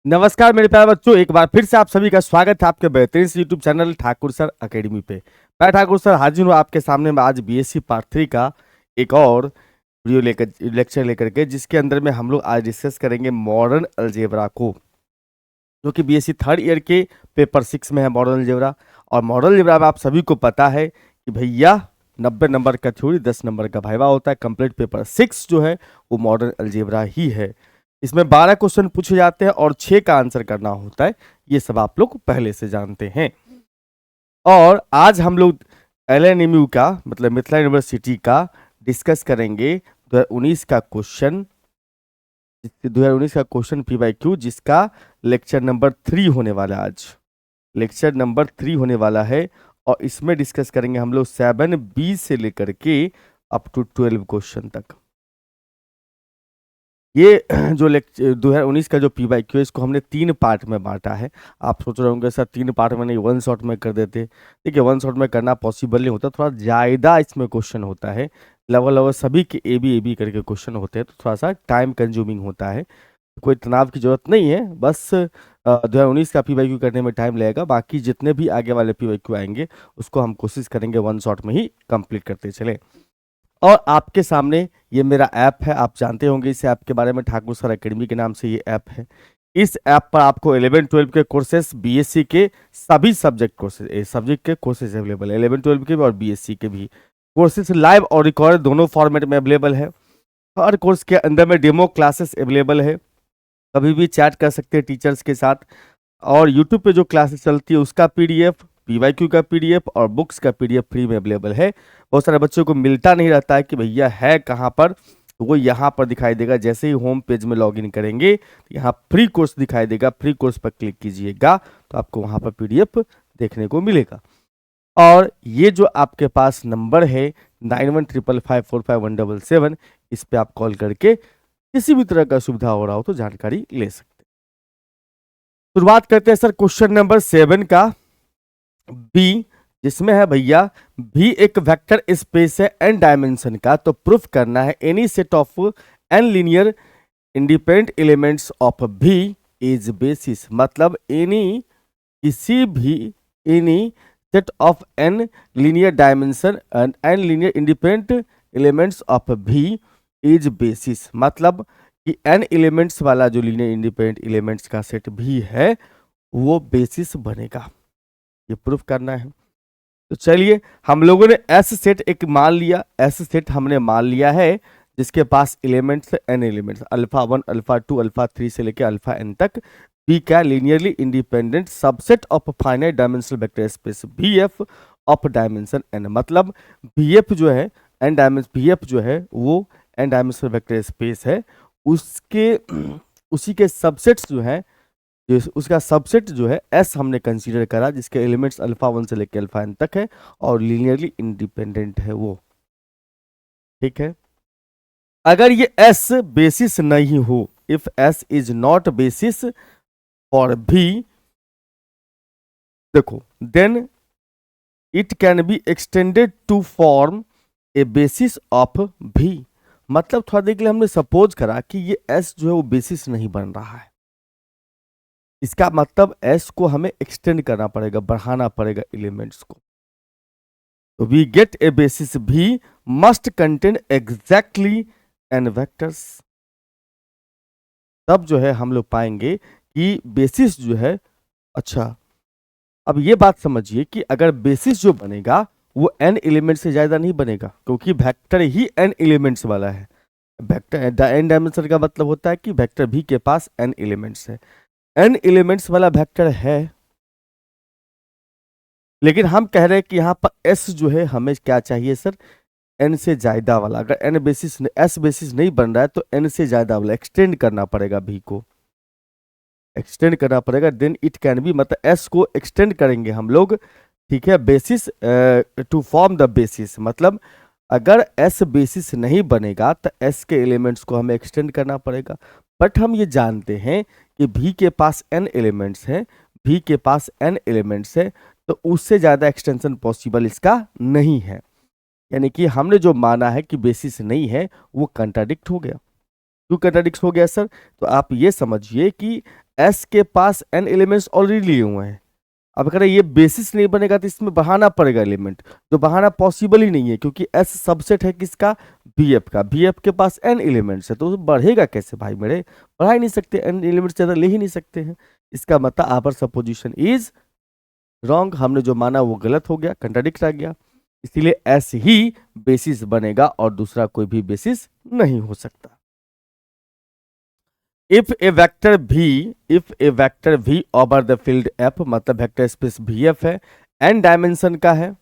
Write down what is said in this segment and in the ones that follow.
नमस्कार मेरे प्यारे बच्चों, एक बार फिर से आप सभी का स्वागत है आपके बेहतरीन से YouTube channel Thakur sir academy पे। मैं ठाकुर सर हाजिर हूँ आपके सामने में आज बीएससी पार्ट 3 का एक और वीडियो लेक्चर लेकर के, जिसके अंदर में हम लोग आज डिस्कस करेंगे मॉडर्न अलजेब्रा को, जो कि बीएससी थर्ड ईयर के पेपर 6 में है मॉडर्न अलजेब्रा। और मॉडर्न अलजेब्रा में आप सभी को पता है कि भैया 90 नंबर का थ्योरी 10 नंबर का वाइवा होता है। कंप्लीट पेपर 6 जो है वो मॉडर्न अलजेब्रा ही है। इसमें 12 क्वेश्चन पूछे जाते हैं और 6 का आंसर करना होता है। ये सब आप लोग पहले से जानते हैं। और आज हम लोग LNMU का मतलब मिथिला यूनिवर्सिटी का डिस्कस करेंगे 2019 का क्वेश्चन, 2019 का क्वेश्चन PYQ, जिसका लेक्चर नंबर 3 होने वाला है। आज लेक्चर नंबर 3 होने वाला है और इसमें डिस्कस करेंगे हम लोग 7B से लेकर के अप टू 12 क्वेश्चन तक। ये जो 2019 का जो PYQ है, इसको हमने 3 पार्ट में बांटा है। आप सोच रहे होंगे सर 3 पार्ट में नहीं, 1 शॉट में कर देते। देखिए 1 शॉट में करना पॉसिबल नहीं होता, थोड़ा ज़्यादा इसमें क्वेश्चन होता है। लगभग सभी के ए बी करके क्वेश्चन होते हैं, तो थोड़ा सा टाइम कंज्यूमिंग होता है। कोई तनाव की जरूरत नहीं है, बस 2019 का PYQ करने में टाइम लगेगा। बाकी जितने भी आगे वाले PYQ आएंगे उसको हम कोशिश करेंगे 1 शॉट में ही कंप्लीट करते चले। और आपके सामने ये मेरा ऐप है, आप जानते होंगे इस ऐप के बारे में, ठाकुर सर अकेडमी के नाम से ये ऐप है। इस ऐप पर आपको 11-12 के कोर्सेस, बीएससी के सभी सब्जेक्ट के कोर्सेज अवेलेबल है। 11-12 के भी और बीएससी के भी कोर्सेज लाइव और रिकॉर्ड दोनों फॉर्मेट में अवेलेबल है। हर कोर्स के अंदर में डेमो क्लासेस अवेलेबल है, कभी भी चैट कर सकते हैं टीचर्स के साथ। और यूट्यूब पे जो क्लासेस चलती है उसका PDF, PYQ का PDF और बुक्स का PDF फ्री में अवेलेबल है। बहुत सारे बच्चों को मिलता नहीं रहता है कि भैया है कहाँ पर, तो वो यहाँ पर दिखाई देगा। जैसे ही होम पेज में लॉगिन करेंगे तो यहाँ फ्री कोर्स दिखाई देगा, फ्री कोर्स पर क्लिक कीजिएगा तो आपको वहाँ पर PDF देखने को मिलेगा। और ये जो आपके पास नंबर है 9155545177, इस पे आप कॉल करके किसी भी तरह का सुविधा हो रहा हो तो जानकारी ले सकते हैं। शुरुआत करते हैं सर क्वेश्चन नंबर 7 का, बी, जिसमें है भैया भी एक वेक्टर स्पेस है n डायमेंशन का, तो प्रूफ करना है any set of n linear independent elements of V is basis. मतलब किसी भी any set of n linear dimension and n linear independent elements of V is basis. मतलब कि n एलिमेंट्स वाला जो लीनियर इंडिपेंडेंट एलिमेंट्स का set भी है वो बेसिस बनेगा, ये प्रूफ करना है। तो चलिए हम लोगों ने S सेट एक मान लिया, S सेट हमने मान लिया है जिसके पास elements n elements alpha 1 alpha 2 alpha 3 से लेकर अल्फा n तक। B का linearly independent subset of finite dimensional vector space BF of dimension n। मतलब BF जो है n डायमेंशन, BF जो है वो n डायमेंशनल वेक्टर स्पेस है, उसके उसी के सबसेट्स जो है, उसका सबसेट जो है S हमने कंसीडर करा, जिसके एलिमेंट्स अल्फा 1 से लेकर अल्फा n तक है और लीनियरली इंडिपेंडेंट है वो। ठीक है, अगर ये S बेसिस नहीं हो, if S is not basis for V, देखो, then it can be extended to form a basis of V। मतलब थोड़ा देर के लिए हमने सपोज करा कि ये S जो है वो बेसिस नहीं बन रहा है, इसका मतलब S को हमें एक्सटेंड करना पड़ेगा, बढ़ाना पड़ेगा एलिमेंट्स को। तो we get a basis V must contain exactly n vectors. तब जो है हम लोग पाएंगे कि बेसिस जो है, अच्छा अब ये बात समझिए कि अगर बेसिस जो बनेगा वो n एलिमेंट से ज्यादा नहीं बनेगा, क्योंकि वेक्टर ही n एलिमेंट्स वाला है। वेक्टर n डायमेंशन का मतलब होता है कि वेक्टर V के पास n एलिमेंट्स है, n एलिमेंट्स वाला वेक्टर है। लेकिन हम कह रहे हैं कि यहाँ पर S जो है हमें क्या चाहिए सर, n से ज्यादा वाला। अगर S बेसिस नहीं बन रहा है तो n से ज्यादा वाला एक्सटेंड करना पड़ेगा, V को एक्सटेंड करना पड़ेगा। देन इट कैन बी, मतलब S को एक्सटेंड करेंगे हम लोग, ठीक है, basis to form the basis. मतलब अगर S बेसिस नहीं बनेगा तो S के एलिमेंट्स को हमें एक्सटेंड करना पड़ेगा। बट हम ये जानते हैं कि V के पास n एलिमेंट्स हैं, V के पास n एलिमेंट्स है, तो उससे ज़्यादा एक्सटेंशन पॉसिबल इसका नहीं है। यानी कि हमने जो माना है कि बेसिस नहीं है वो कंट्राडिक्ट हो गया। क्यों कंट्राडिक्ट हो गया सर? तो आप ये समझिए कि एस के पास एन एलिमेंट्स ऑलरेडी लिए हुए हैं। अब अगर ये बेसिस नहीं बनेगा तो इसमें बढ़ाना पड़ेगा एलिमेंट, जो बढ़ाना पॉसिबल ही नहीं है क्योंकि एस सबसेट है किसका, बीएफ का। बीएफ के पास एन एलिमेंट्स है तो बढ़ेगा कैसे भाई मेरे, बढ़ा ही नहीं सकते, एन एलिमेंट्स ज़्यादा ले ही नहीं सकते हैं। इसका मतलब आवर सपोजिशन इज रॉन्ग, हमने जो माना वो गलत हो गया, कंट्राडिक्ट आ गया। इसीलिए एस ही बेसिस बनेगा और दूसरा कोई भी बेसिस नहीं हो सकता। If a vector v over the field f, मतलब वेक्टर स्पेस vf है, n डायमेंशन का है,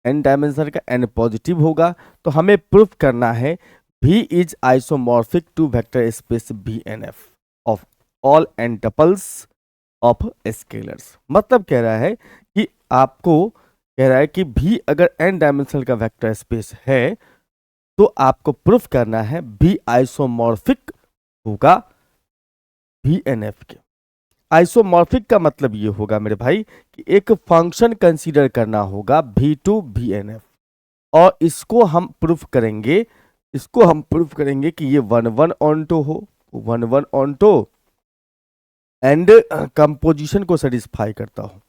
n डायमेंशन का, n पॉजिटिव होगा, तो हमें प्रूफ करना है v is isomorphic to vector space vnf of all n tuples of scalars. मतलब कह रहा है कि आपको कह रहा है कि v अगर n डायमेंशन का वेक्टर स्पेस है तो आपको प्रूफ करना है v आइसोमॉर्फिक होगा VNF के। आइसोमॉर्फिक का मतलब ये होगा मेरे भाई कि एक फंक्शन कंसीडर करना होगा V2 VNF, और इसको हम प्रूफ करेंगे, कि ये 1 ऑन टू हो, 1 ऑन टू एंड कंपोजिशन को सेटिस्फाई करता हो,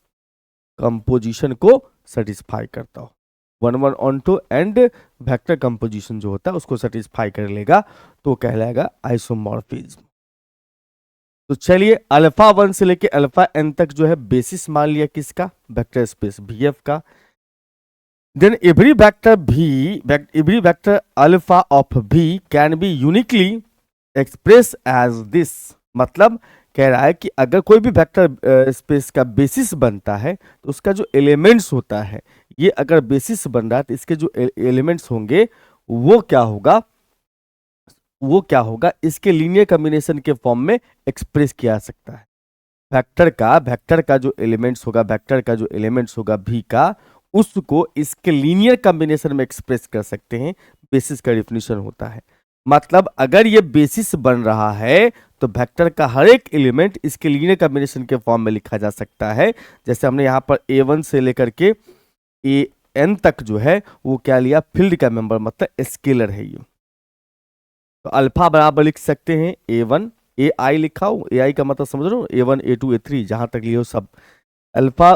1 onto and vector composition जो होता है उसको सेटिस्फाई कर लेगा तो कहलाएगा आइसोमॉर्फिज्म। तो चलिए अल्फा 1 से लेके अल्फा n तक जो है बेसिस मान लिया किसका, वेक्टर स्पेस VF का। Then every vector alpha of V can be uniquely express as this, मतलब कह रहा है कि अगर कोई भी वेक्टर स्पेस का बेसिस बनता है तो उसका जो एलिमेंट्स होता है, ये अगर बेसिस बन रहा है तो इसके जो एलिमेंट्स होंगे वो क्या होगा, इसके लीनियर कॉम्बिनेशन के फॉर्म में एक्सप्रेस किया जा सकता है। वेक्टर का जो एलिमेंट्स होगा V का, उसको इसके लीनियर कॉम्बिनेशन में एक्सप्रेस कर सकते हैं, बेसिस का डिफिनीशन होता है। मतलब अगर ये बेसिस बन रहा है तो वेक्टर का हर एक एलिमेंट इसके लीनियर कॉम्बिनेशन के फॉर्म में लिखा जा सकता है। जैसे हमने यहाँ पर A1 से लेकर के AN तक जो है वो क्या लिया, फील्ड का मेंबर, मतलब स्केलर है ये। तो अल्फा बराबर लिख सकते हैं A1 AI लिखा हो, AI का मतलब समझ रहे हो, A1 A2 A3 जहां तक लियो सब alpha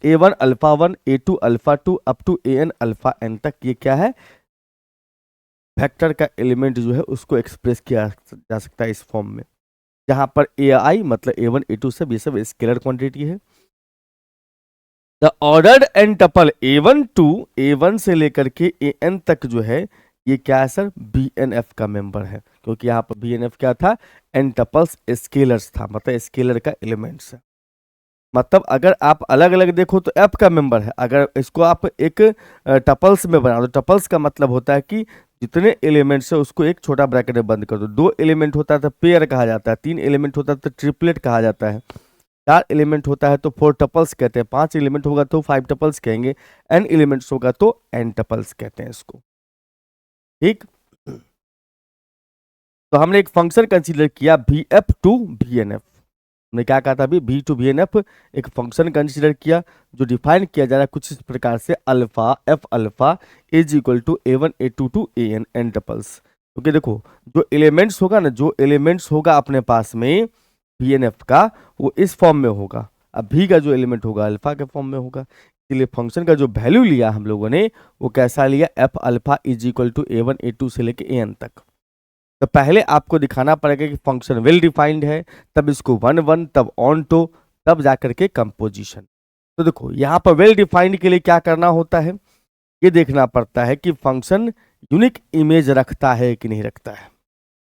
A1 alpha 1 A2 alpha 2 up to AN alpha n तक, ये क्या है, वेक्टर का एलिमेंट जो है उसको एक्सप्रेस किया जा सकता है इस फॉर्म में, जहां पर AI मतलब A1 A2 सब ये सब स्केलर क्वांटिटी है। The ordered n tuple A1 से लेकर के AN तक जो है ये क्या है सर, BNF का मेंबर है, क्योंकि यहाँ पर BNF क्या था, एन टपल्स स्केलर्स था, मतलब स्केलर का एलिमेंट्स है। मतलब अगर आप अलग अलग देखो तो F का मेंबर है, अगर इसको आप एक टपल्स में बना दो, टपल्स का मतलब होता है कि जितने एलिमेंट्स है उसको एक छोटा ब्रैकेट में बंद कर दो। 2 एलिमेंट होता है तो पेयर कहा जाता है, 3 एलिमेंट होता है तो ट्रिपलेट कहा जाता है, 4 एलिमेंट होता है तो 4 टपल्स कहते हैं, 5 एलिमेंट होगा तो 5 टपल्स कहेंगे, n एलिमेंट्स होगा तो n टपल्स कहते हैं इसको। ठीक, तो हमने एक फंक्शन कंसीडर किया VF टू VNF। हमने क्या कहा था अभी, V टू VNF एक फंक्शन कंसीडर किया जो डिफाइन किया जा रहा है कुछ इस प्रकार से, alpha F alpha is equal to A1 A2 to AN n tuples. क्योंकि देखो जो एलिमेंट्स होगा अपने पास में VNF का, वो इस फॉर्म में होगा, अब V का जो एलिमेंट होगा अल्फा के फॉर्म में होगा। इसलिए फंक्शन का जो वैल्यू लिया हम लोगों ने वो कैसा लिया, F alpha is equal to A1 A2 से लेके AN तक। तो पहले आपको दिखाना पड़ेगा कि फंक्शन वेल डिफाइंड है, तब इसको 1 तब ऑन टू, तब जाकर के कंपोजिशन। तो देखो यहाँ पर वेल डिफाइंड के लिए क्या करना होता है, ये देखना पड़ता है कि फंक्शन यूनिक इमेज रखता है कि नहीं रखता है।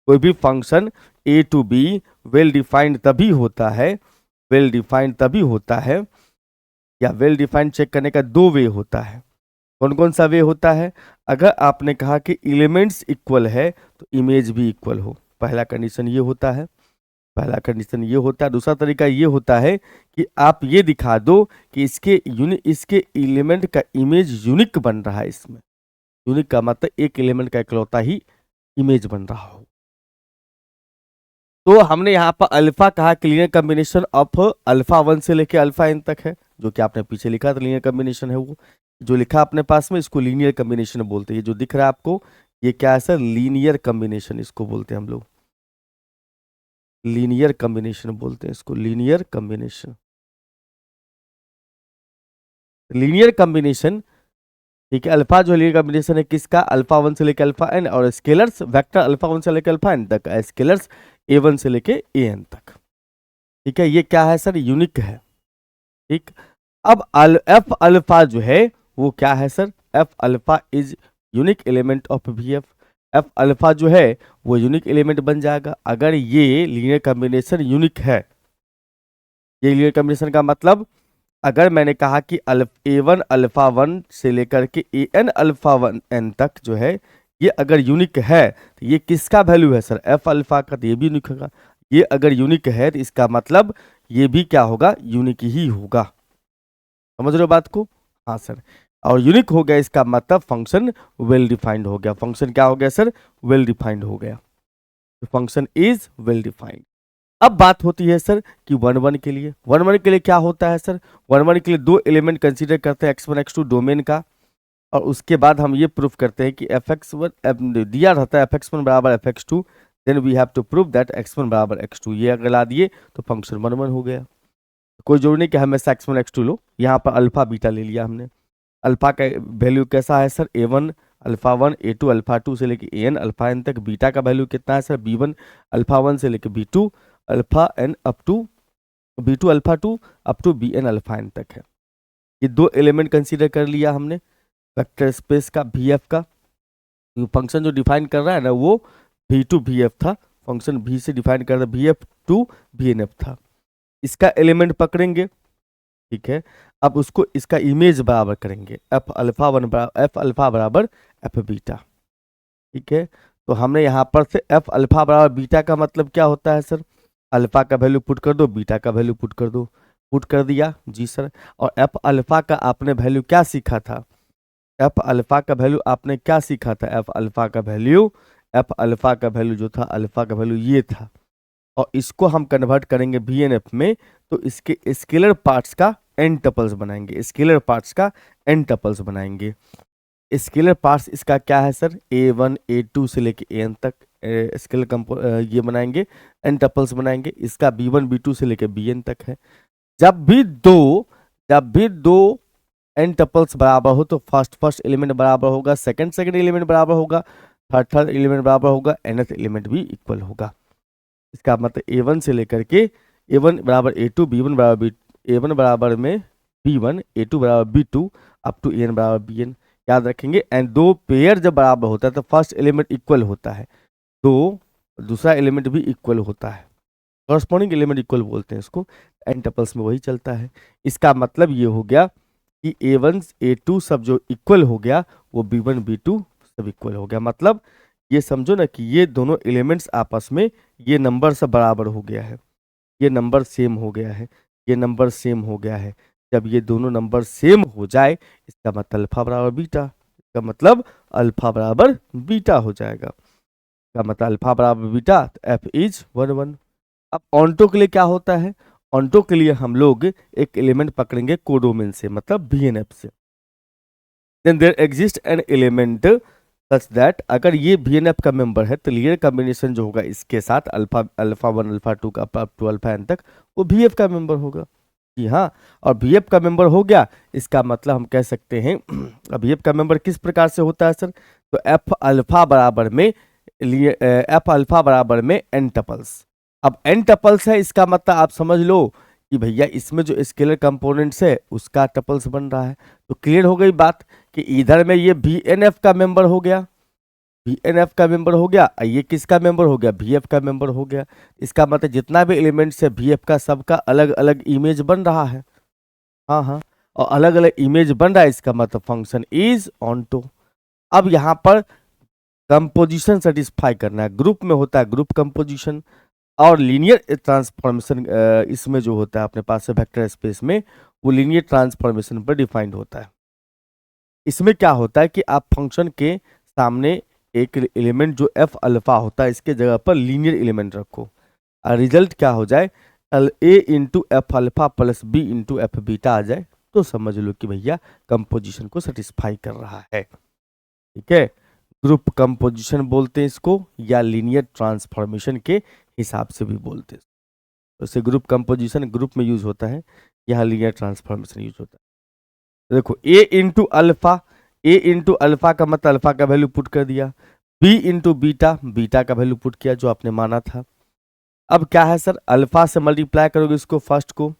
कोई भी function A to B well defined तभी होता है, या वेल डिफाइंड चेक करने का 2 वे होता है। कौन कौन सा वे होता है, अगर आपने कहा कि एलिमेंट्स इक्वल है तो इमेज भी इक्वल हो, पहला कंडीशन ये होता है। दूसरा तरीका ये होता है कि आप ये दिखा दो कि इसके एलिमेंट का इमेज यूनिक बन रहा है। इसमें यूनिक का मतलब एक एलिमेंट का इकलौता ही इमेज बन रहा हो। तो हमने यहाँ पर अल्फा कहा कि लीनियर कॉम्बिनेशन ऑफ अल्फा 1 से लेके अल्फा n तक है, जो कि आपने पीछे लिखा था लीनियर कॉम्बिनेशन है, वो जो लिखा अपने पास में इसको लीनियर कॉम्बिनेशन बोलते हैं। ये जो दिख रहा है आपको ये क्या है सर, लीनियर कॉम्बिनेशन इसको बोलते हैं हम लोग, लीनियर कॉम्बिनेशन बोलते हैं इसको, लीनियर कॉम्बिनेशन। लीनियर कॉम्बिनेशन, ठीक है। अल्फा जो लीनियर कॉम्बिनेशन है किसका, अल्फा 1 से लेकर अल्फा n, और स्केलर्स वेक्टर अल्फा 1 से लेकर अल्फा n तक, स्केलर्स a1 से लेकर an तक, ठीक है। ये क्या है सर, यूनिक है, ठीक। अब एफ अल्फा जो है वो क्या है sir, F alpha is unique element of V F. F alpha जो है वो यूनिक एलिमेंट बन जाएगा अगर ये लीनियर कॉम्बिनेशन यूनिक है। ये लीनियर कॉम्बिनेशन का मतलब, अगर मैंने कहा कि ए वन अल्फा 1 से लेकर के ए एन अल्फा 1 एन तक जो है ये अगर यूनिक है तो ये किसका वैल्यू है सर, एफ अल्फा का, तो ये भी यूनिक होगा। ये अगर यूनिक है तो इसका मतलब ये भी क्या होगा, यूनिक ही होगा। समझ रहे हो बात को, हाँ सर। और यूनिक हो गया इसका मतलब फंक्शन वेल डिफाइंड हो गया। फंक्शन क्या हो गया सर, वेल डिफाइंड हो गया, फंक्शन इज वेल डिफाइंड। अब बात होती है सर कि 1 1 के लिए, 1 1 के लिए क्या होता है सर, 1 1 के लिए दो एलिमेंट कंसीडर करते हैं x1 x2 डोमेन का, और उसके बाद हम ये प्रूफ करते हैं कि fx1 दिया रहता है fx1 बराबर fx2, then we have to prove that x1 बराबर x2। ये अगर ला दिए तो फंक्शन 1 1 हो गया। कोई जरूरी नहीं कि हमेशा x1 x2 लो, यहाँ पर अल्फा बीटा ले लिया हमने। अल्फा का वैल्यू कैसा है sir, a1 alpha 1, a2 alpha 2 से लेकर an अल्फा n तक। बीटा का वैल्यू कितना है सर, b1 अल्फा 1 से लेकर b2 alpha n up to b2 alpha 2 up to bn alpha n तक है। ये दो एलिमेंट कंसीडर कर लिया हमने वेक्टर स्पेस का vf का। फंक्शन जो डिफाइन कर रहा है ना वो v2 vf था, फंक्शन v से डिफाइन कर रहा है vf2 vnf था। इसका एलिमेंट पकड़ेंगे, ठीक है। अब उसको इसका इमेज बराबर करेंगे, एफ अल्फा 1 बराबर एफ अल्फा बराबर एफ बीटा, ठीक है। तो हमने यहाँ पर से एफ अल्फा बराबर बीटा का मतलब क्या होता है सर, अल्फा का वैल्यू पुट कर दो, बीटा का वैल्यू पुट कर दो। पुट कर दिया जी सर। और एफ अल्फा का आपने वैल्यू क्या सीखा था, एफ अल्फा का वैल्यू आपने क्या सीखा था, एफ अल्फा का वैल्यू, एफ अल्फा का वैल्यू जो था, अल्फा का वैल्यू ये था। और इसको हम कन्वर्ट करेंगे VNF में, तो इसके स्केलर पार्ट्स का n टपल्स बनाएंगे, स्केलर पार्ट्स का n टपल्स बनाएंगे। स्केलर पार्ट्स इसका क्या है सर, a1 a2 से लेके an तक स्केलर ये बनाएंगे, n टपल्स बनाएंगे। इसका b1 b2 से लेके bn तक है। जब भी दो n टपल्स बराबर हो तो फर्स्ट एलिमेंट बराबर होगा, सेकंड एलिमेंट बराबर होगा, थर्ड एलिमेंट बराबर होगा, nth एलिमेंट भी इक्वल होगा। इसका मतलब a1 से लेकर के a1 बराबर a2, b1 बराबर a1 बराबर में b1, a2 बराबर b2 अप टू an बराबर bn, याद रखेंगे। एंड दो पेयर जब बराबर होता है तो फर्स्ट एलिमेंट इक्वल होता है, तो दूसरा एलिमेंट भी इक्वल होता है, कॉरस्पॉन्डिंग एलिमेंट इक्वल बोलते हैं इसको। एन टपल्स में वही चलता है। इसका मतलब ये हो गया कि a1 a2 सब जो इक्वल हो गया वो b1 b2 सब इक्वल हो गया। मतलब ये समझो ना कि ये दोनों एलिमेंट्स आपस में ये नंबर सब बराबर हो गया है, ये नंबर सेम हो गया है, ये नंबर सेम हो गया है। जब ये दोनों नंबर सेम हो जाए इसका मतलब अल्फा बराबर बीटा, इसका मतलब अल्फा बराबर बीटा हो जाएगा। इसका मतलब अल्फा बराबर बीटा, तो एफ इज 1 1। अब ऑन्टो के लिए क्या होता है, ऑन्टो के लिए हम लोग एक एलिमेंट पकड़ेंगे कोडोमेन से, मतलब VNF से। Then there exist an element such that, अगर ये VNF का मेंबर है तो लीनियर कॉम्बिनेशन जो होगा इसके साथ अल्फा 1 अल्फा 2 का अप टू अल्फा n तक वो VF का मेंबर होगा। जी हाँ, और VF का मेंबर हो गया, इसका मतलब हम कह सकते हैं अब VF का मेंबर किस प्रकार से होता है सर, तो एफ अल्फा बराबर में n टपल्स। अब n टपल्स है, इसका मतलब आप समझ लो कि भैया इसमें जो स्केलर कंपोनेंट्स है उसका टपल्स बन रहा है। तो क्लियर हो गई बात कि इधर में ये VNF का मेंबर हो गया, VNF का मेंबर हो गया, ये किसका मेंबर हो गया, VF का मेंबर हो गया। इसका मतलब जितना भी एलिमेंट्स है VF का सबका अलग अलग इमेज बन रहा है। हाँ हाँ, और अलग अलग इमेज बन रहा है, इसका मतलब फंक्शन इज ऑन्टो। अब यहाँ पर कंपोजिशन सेटिस्फाई करना है, ग्रुप में होता है ग्रुप कंपोजिशन, और लीनियर ट्रांसफॉर्मेशन इसमें जो होता है अपने पास वेक्टर स्पेस में वो लीनियर ट्रांसफॉर्मेशन पर डिफाइंड होता है। इसमें क्या होता है कि आप फंक्शन के सामने एक एलिमेंट जो एफ अल्फा होता है इसके जगह पर लीनियर एलिमेंट रखो, और रिजल्ट क्या हो जाए, a into F alpha plus b into F beta आ जाए, तो समझ लो कि भैया कंपोजिशन को सेटिस्फाई कर रहा है। ठीक है, ग्रुप कंपोजिशन बोलते हैं इसको, या लीनियर ट्रांसफॉर्मेशन के हिसाब से भी बोलते हैं। तो इससे ग्रुप कंपोजिशन ग्रुप में यूज होता है, यहाँ लीनियर ट्रांसफॉर्मेशन यूज होता है। देखो ए इंटू अल्फा, ए इंटू अल्फा का मतलब अल्फा का वैल्यू पुट कर दिया, बी इंटू बीटा, बीटा का वैल्यू पुट किया जो आपने माना था। अब क्या है सर, अल्फा से मल्टीप्लाई करोगे इसको फर्स्ट को,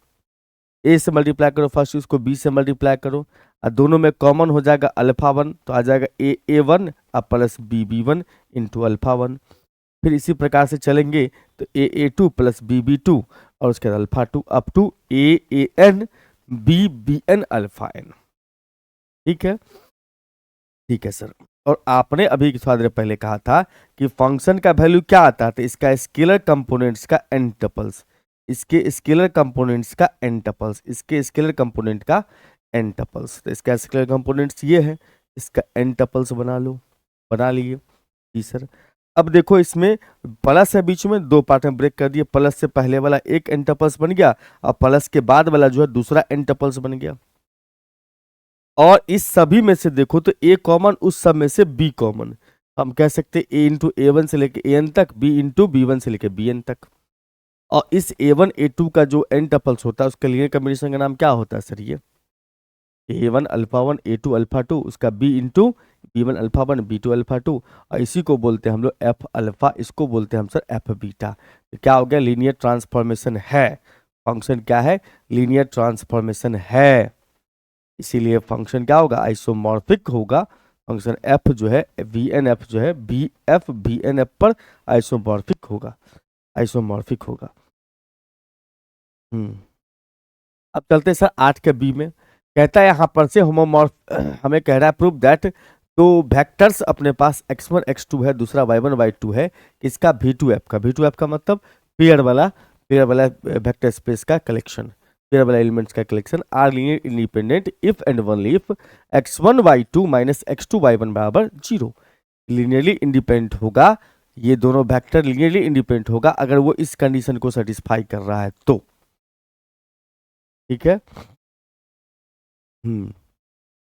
ए से मल्टीप्लाई करो फर्स्ट इसको, बी से मल्टीप्लाई करो, और दोनों में कॉमन हो जाएगा अल्फा वन, तो आ जाएगा ए वन अब plus b one into alpha one. फिर इसी प्रकार से चलेंगे तो a two plus b two और उसके बाद alpha two up to a n b n alpha n. ठीक है, ठीक है सर। और आपने अभी थोड़ा देर पहले कहा था कि फंक्शन का वैल्यू क्या आता है, तो इसका स्केलर कंपोनेंट्स का एन टपल्स, इसके स्केलर कंपोनेंट्स का एन टपल्स, इसके स्केलर कंपोनेंट का एन टपल्स। तो इसका स्केलर कंपोनेंट्स ये है, इसका एन टपल्स बना लो, बना लिए जी सर। अब देखो इसमें प्लस है बीच में, दो पार्ट में ब्रेक कर दिए, प्लस से पहले वाला एक एन टपल्स बन गया और प्लस के बाद वाला जो है दूसरा एन टपल्स बन गया। और इस सभी में से देखो तो ए कॉमन, उस सब में से बी कॉमन, हम कह सकते हैं ए इंटू ए वन से लेके ए एन तक, बी इंटू बी वन से लेके बी एन तक। और इस ए वन ए टू का जो एन टपल्स होता है उसका लीनियर कॉम्बिनेशन का नाम क्या होता है सर, ये A one alpha one A two alpha two, उसका B into B one alpha one B two alpha two, और इसी को बोलते हैं हम लोग एफ अल्फा, इसको बोलते हैं हम सर एफ बीटा। तो क्या हो गया, लीनियर ट्रांसफॉर्मेशन है, फंक्शन क्या है, लीनियर ट्रांसफॉर्मेशन है, इसीलिए फंक्शन क्या होगा, आइसोमॉर्फिक होगा। फंक्शन एफ जो है वी एन एफ जो है बी एन एफ पर आइसोमॉर्फिक होगा, आइसोमॉर्फिक होगा। अब चलते हैं सर 8 के बी में, कहता है यहाँ पर से होमोमॉर्फ हमें कह रहा है प्रूव दैट, तो वेक्टर्स अपने पास x1 x2 है, दूसरा y1 y2 है, किसका v2f का, v2f का मतलब पेयर वाला वेक्टर स्पेस का कलेक्शन, पेयर वाला एलिमेंट्स का collection, are linear independent if and only if x1 y2 minus x2 y1 बराबर 0। लीनियरली इंडिपेंडेंट होगा, ये दोनों वेक्टर लीनियरली इंडिपेंडेंट होगा अगर वो इस कंडीशन को सेटिस्फाई कर रहा है तो। ठीक है, तो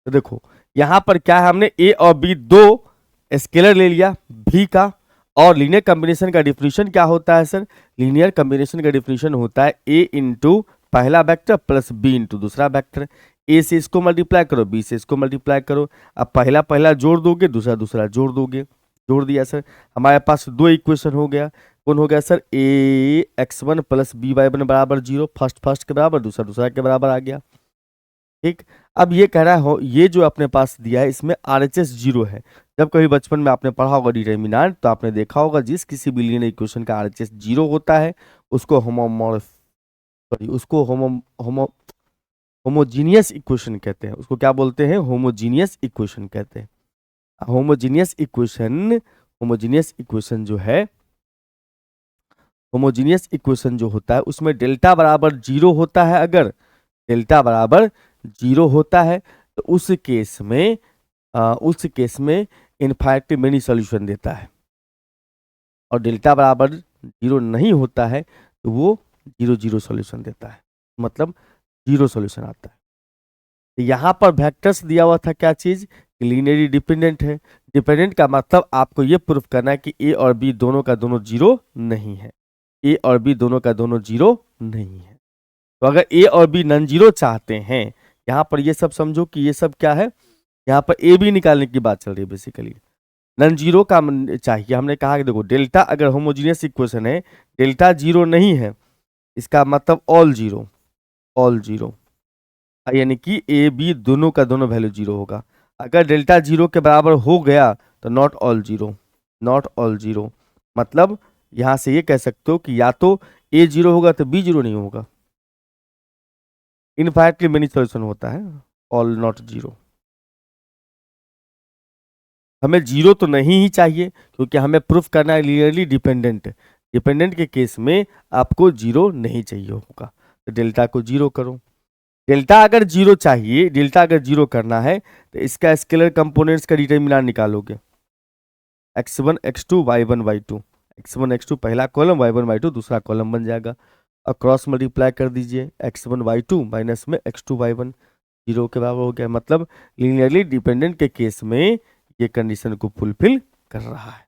देखो यहां पर क्या है, हमने ए और बी दो स्केलर ले लिया भी का, और लीनियर कॉम्बिनेशन का डिफिनीशन क्या होता है सर, लीनियर कॉम्बिनेशन का डिफिनीशन होता है ए इंटू पहला वेक्टर प्लस बी इंटू दूसरा वेक्टर, ए से इसको मल्टीप्लाई करो बी से इसको मल्टीप्लाई करो, अब पहला पहला जोड़ दोगे दूसरा दूसरा जोड़ दोगे, जोड़ दिया सर, हमारे पास दो इक्वेशन हो गया, कौन हो गया sir, A X one plus B Y one बराबर 0, फर्स्ट के बराबर, दूसरा दूसरा के बराबर आ गया। ठीक, अब ये कह रहा हो ये जो अपने पास दिया है इसमें RHS 0 है। जब कभी बचपन में आपने पढ़ा होगा डिटर्मिनेंट तो आपने देखा होगा जिस किसी भी लीनियर इक्वेशन का RHS 0 होता है उसको होमोजीनियस इक्वेशन कहते हैं, उसको क्या बोलते हैं, होमोजीनियस इक्वेशन कहते हैं। होमोजीनियस इक्वेशन जो है, होमोजीनियस इक्वेशन जो होता है उसमें डेल्टा बराबर 0 होता है, अगर डेल्टा बराबर 0 होता है तो उस केस में इनफाइनाइटली मेनी सॉल्यूशन देता है, और डेल्टा बराबर 0 नहीं होता है तो वो 0 सॉल्यूशन देता है, मतलब 0 सॉल्यूशन आता है। तो यहाँ पर वेक्टर्स दिया हुआ था क्या चीज, लीनियरली डिपेंडेंट है, डिपेंडेंट का मतलब आपको ये प्रूफ करना है कि ए और बी दोनों का दोनों 0 नहीं है, ए और बी दोनों का दोनों 0 नहीं है। तो अगर ए और बी नॉन जीरो चाहते हैं, यहाँ पर ये सब समझो कि ये सब क्या है, यहाँ पर ए बी निकालने की बात चल रही है बेसिकली, नॉन जीरो का चाहिए। हमने कहा कि देखो डेल्टा अगर होमोजीनियस इक्वेशन है, डेल्टा 0 नहीं है, इसका मतलब ऑल जीरो, यानी कि ए बी दोनों का दोनों वैल्यू 0 होगा। अगर डेल्टा 0 के बराबर हो गया तो नॉट ऑल जीरो, मतलब यहां से ये कह सकते हो कि या तो ए 0 होगा तो बी 0 नहीं होगा, इनफाइनाइटली मेनी सॉल्यूशन होता है, ऑल नॉट 0। हमें 0 तो नहीं ही चाहिए क्योंकि हमें प्रूफ करना है लीनियरली डिपेंडेंट के केस में आपको 0 नहीं चाहिए होगा, तो डेल्टा को 0 करो। डेल्टा अगर 0 चाहिए, डेल्टा अगर 0 करना है तो इसका स्केलर कंपोनेंट्स का डिटरमिनेंट निकालोगे, x1 x2 y1 y2, x1 x2 पहला कॉलम, y1 y2 दूसरा कॉलम बन जाएगा, और क्रॉस मल्टीप्लाई कर दीजिए, x1 y2 माइनस में x2 y1 0 के बराबर हो गया, मतलब लीनियरली डिपेंडेंट के केस में ये कंडीशन को फुलफिल कर रहा है।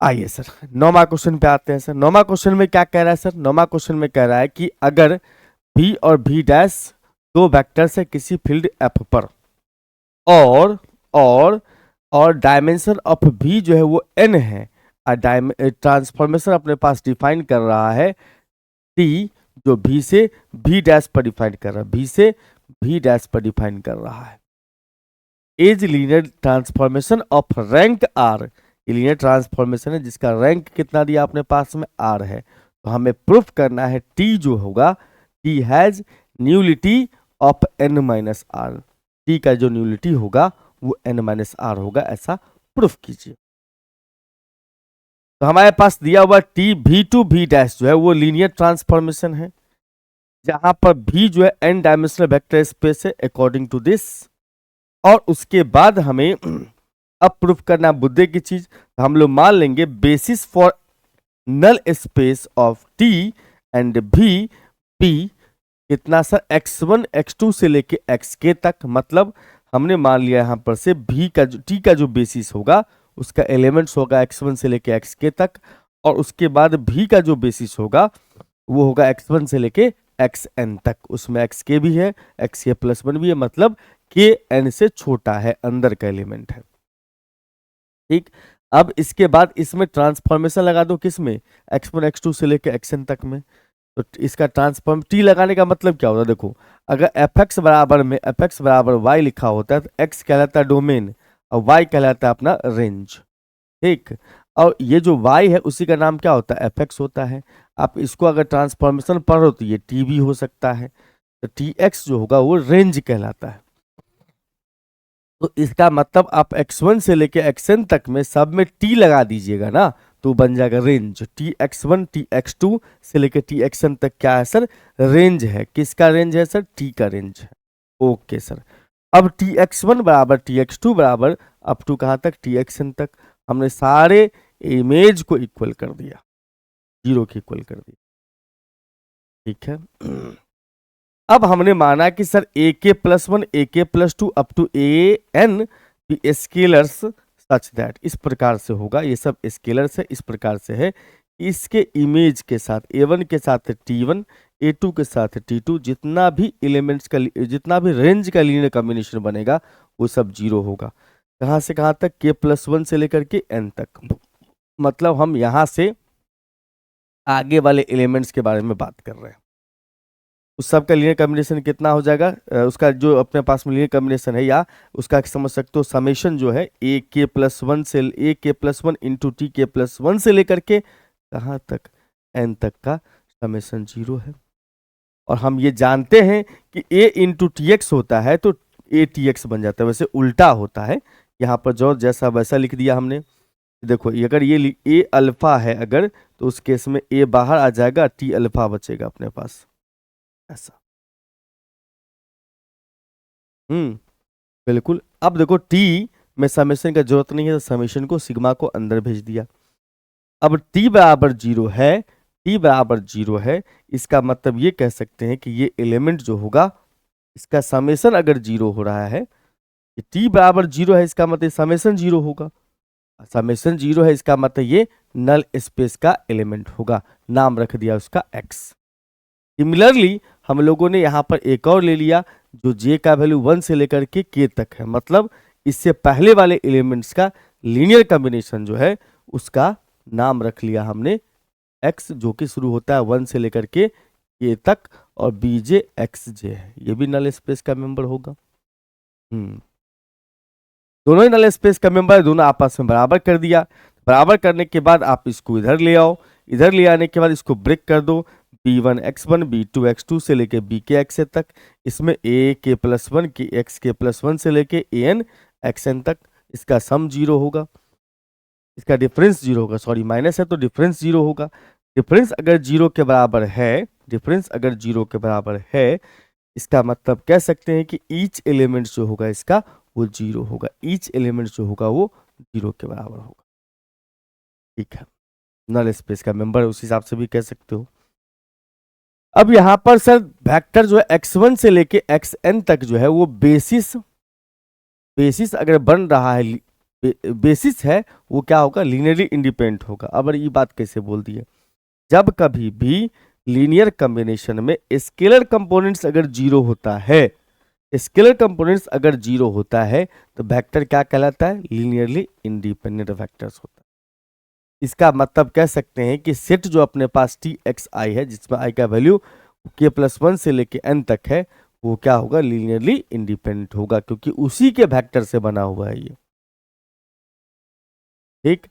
आइए सर, 9वां क्वेश्चन पे आते हैं सर। 9वां क्वेश्चन में क्या कह रहा है सर? 9वां क्वेश्चन में कह रहा है कि अगर v और v डैश दो वेक्टर्स है किसी फील्ड f पर, और और और डायमेंशन ऑफ v जो है वो n है, ट्रांसफॉर्मेशन अपने पास डिफाइन कर रहा है t, जो v से v डैश पर डिफाइन कर रहा है, v से v डैश पर डिफाइन कर रहा है। As linear transformation of rank r, linear transformation है जिसका रैंक कितना दिया अपने पास में r है। तो हमें प्रूफ करना है t जो होगा, t has nullity of n minus R, t का जो न्यूलिटी होगा वो n माइनस आर होगा, ऐसा प्रूफ कीजिए। तो हमारे पास दिया हुआ t v to v dash जो है वो लीनियर ट्रांसफॉर्मेशन है, जहां पर v जो है n डायमेंशनल वेक्टर स्पेस है अकॉर्डिंग टू दिस। और उसके बाद हमें अब प्रूफ करना बुद्धे की चीज, तो हम लोग मान लेंगे basis for null space of T and भी पी कितना सर, x1 x2 से लेके xk तक। मतलब हमने मान लिया यहां पर से v का जो t का जो बेसिस होगा उसका एलिमेंट्स होगा x1 से लेके xk तक, और उसके बाद v का जो बेसिस होगा वो होगा x1 से लेके xn तक, उसमें xk भी है, xk प्लस 1 भी है, मतलब k n से छोटा है, अंदर का एलिमेंट है। ठीक, अब इसके बाद इसमें ट्रांसफॉर्मेशन लगा दो, किसमें, x1 x2 से लेके xn तक में। तो इसका ट्रांसफॉर्म t लगाने का मतलब क्या होता है, देखो अगर fx बराबर में fx बराबर y लिखा होता है तो x कहलाता है डोमेन और y कहलाता है अपना रेंज। ठीक, और ये जो y है उसी का नाम क्या होता है, fx होता है। आप इसको अगर ट्रांसफॉर्मेशन पढ़ो तो ये t भी हो सकता है, तो tx जो होगा वो रेंज कहलाता है। तो इसका मतलब आप x1 से लेके xn तक में सब में t लगा दीजिएगा ना, तो बन जाएगा रेंज। tx1 tx2 से लेके txn तक क्या है सर, रेंज है। किसका रेंज है सर, t का रेंज है। ओके सर, अब tx1 बराबर tx2 बराबर अप टू कहाँ तक, txn तक। हमने सारे इमेज को इक्वल कर दिया, 0 के इक्वल कर दिया। ठीक है, अब हमने माना कि sir a k plus 1 a k plus 2 up to a n scalars such that, इस प्रकार से होगा, ये सब स्केलर्स है, इस प्रकार से है। इसके इमेज के साथ a1 के साथ t1, a2 के साथ t2, जितना भी एलिमेंट्स का, जितना भी रेंज का लीनियर कॉम्बिनेशन बनेगा वो सब 0 होगा। कहाँ से कहाँ तक, k प्लस 1 से लेकर के n तक। मतलब हम यहाँ से आगे वाले एलिमेंट्स के बारे में बात कर रहे हैं। उस सब का लीनियर कॉम्बिनेशन कितना हो जाएगा, उसका जो अपने पास में लीनियर कॉम्बिनेशन है, या उसका समझ सकते हो समेशन जो है ए के प्लस 1 से a k plus 1 into T के प्लस 1 से लेकर के कहाँ तक, एन तक का समेशन 0 है। और हम ये जानते हैं कि ए इंटू टी एक्स होता है तो ए टी एक्स बन जाता है, वैसे उल्टा होता है। यहाँ पर जो जैसा वैसा लिख दिया हमने। देखो अगर ये ए अल्फा है अगर, तो उस केस में ए बाहर आ जाएगा, टी अल्फा बचेगा अपने पास, ऐसा। बिल्कुल। अब देखो टी में समेशन का जरूरत नहीं है, तो समेशन को सिग्मा को अंदर भेज दिया। अब टी बराबर 0 है, टी बराबर 0 है, इसका मतलब ये कह सकते हैं कि ये एलिमेंट जो होगा इसका समेशन अगर 0 हो रहा है, टी बराबर 0 है, इसका मतलब समेशन 0 होगा। समेशन 0 है, इसका मतलब ये नल स्पेस का एलिमेंट होगा, नाम रख दिया उसका x। सिमिलरली हम लोगों ने यहाँ पर एक और ले लिया जो j का वैल्यू 1 से लेकर के k तक है, मतलब इससे पहले वाले एलिमेंट्स का लीनियर कॉम्बिनेशन जो है उसका नाम रख लिया हमने x, जो कि शुरू होता है 1 से लेकर के k तक, और bj xj है, ये भी नल स्पेस का मेंबर होगा। दोनों ही नल स्पेस का मेंबर, दोनों आपस में बराबर कर दिया। बराबर करने के बाद आप इसको इधर ले आओ, इधर ले आने के बाद इसको ब्रेक कर दो, b1 x1 b2 x2 से लेके bk x तक। इसमें a के प्लस 1 के x के प्लस 1 से लेके an xn तक, इसका सम 0 होगा, इसका डिफरेंस 0 होगा, सॉरी माइनस है तो डिफरेंस 0 होगा। डिफरेंस अगर 0 के बराबर है, डिफरेंस अगर 0 के बराबर है, इसका मतलब कह सकते हैं कि ईच एलिमेंट जो होगा इसका वो 0 होगा, ईच एलिमेंट जो होगा वो 0 के बराबर होगा। ठीक है, नल स्पेस का मेंबर उस हिसाब से भी कह सकते हो। अब यहां पर सर वेक्टर जो है x1 से लेके xn तक जो है वो बेसिस अगर बन रहा है बेसिस है वो क्या होगा, लीनियरली इंडिपेंडेंट होगा। अब ये बात कैसे बोल दी है, जब कभी भी लीनियर कॉम्बिनेशन में स्केलर कंपोनेंट्स अगर जीरो होता है, स्केलर कंपोनेंट्स अगर जीरो होता है तो वेक्टर क्या कहलाता है, लीनियरली इंडिपेंडेंट वेक्टर्स होता है। इसका मतलब कह सकते हैं कि सेट जो अपने पास टी एक्स आई है, जिसमें आई का वैल्यू के प्लस 1 से लेके n तक है, वो क्या होगा, लीनियरली इंडिपेंडेंट होगा, क्योंकि उसी के वेक्टर से बना हुआ है ये। ठीक,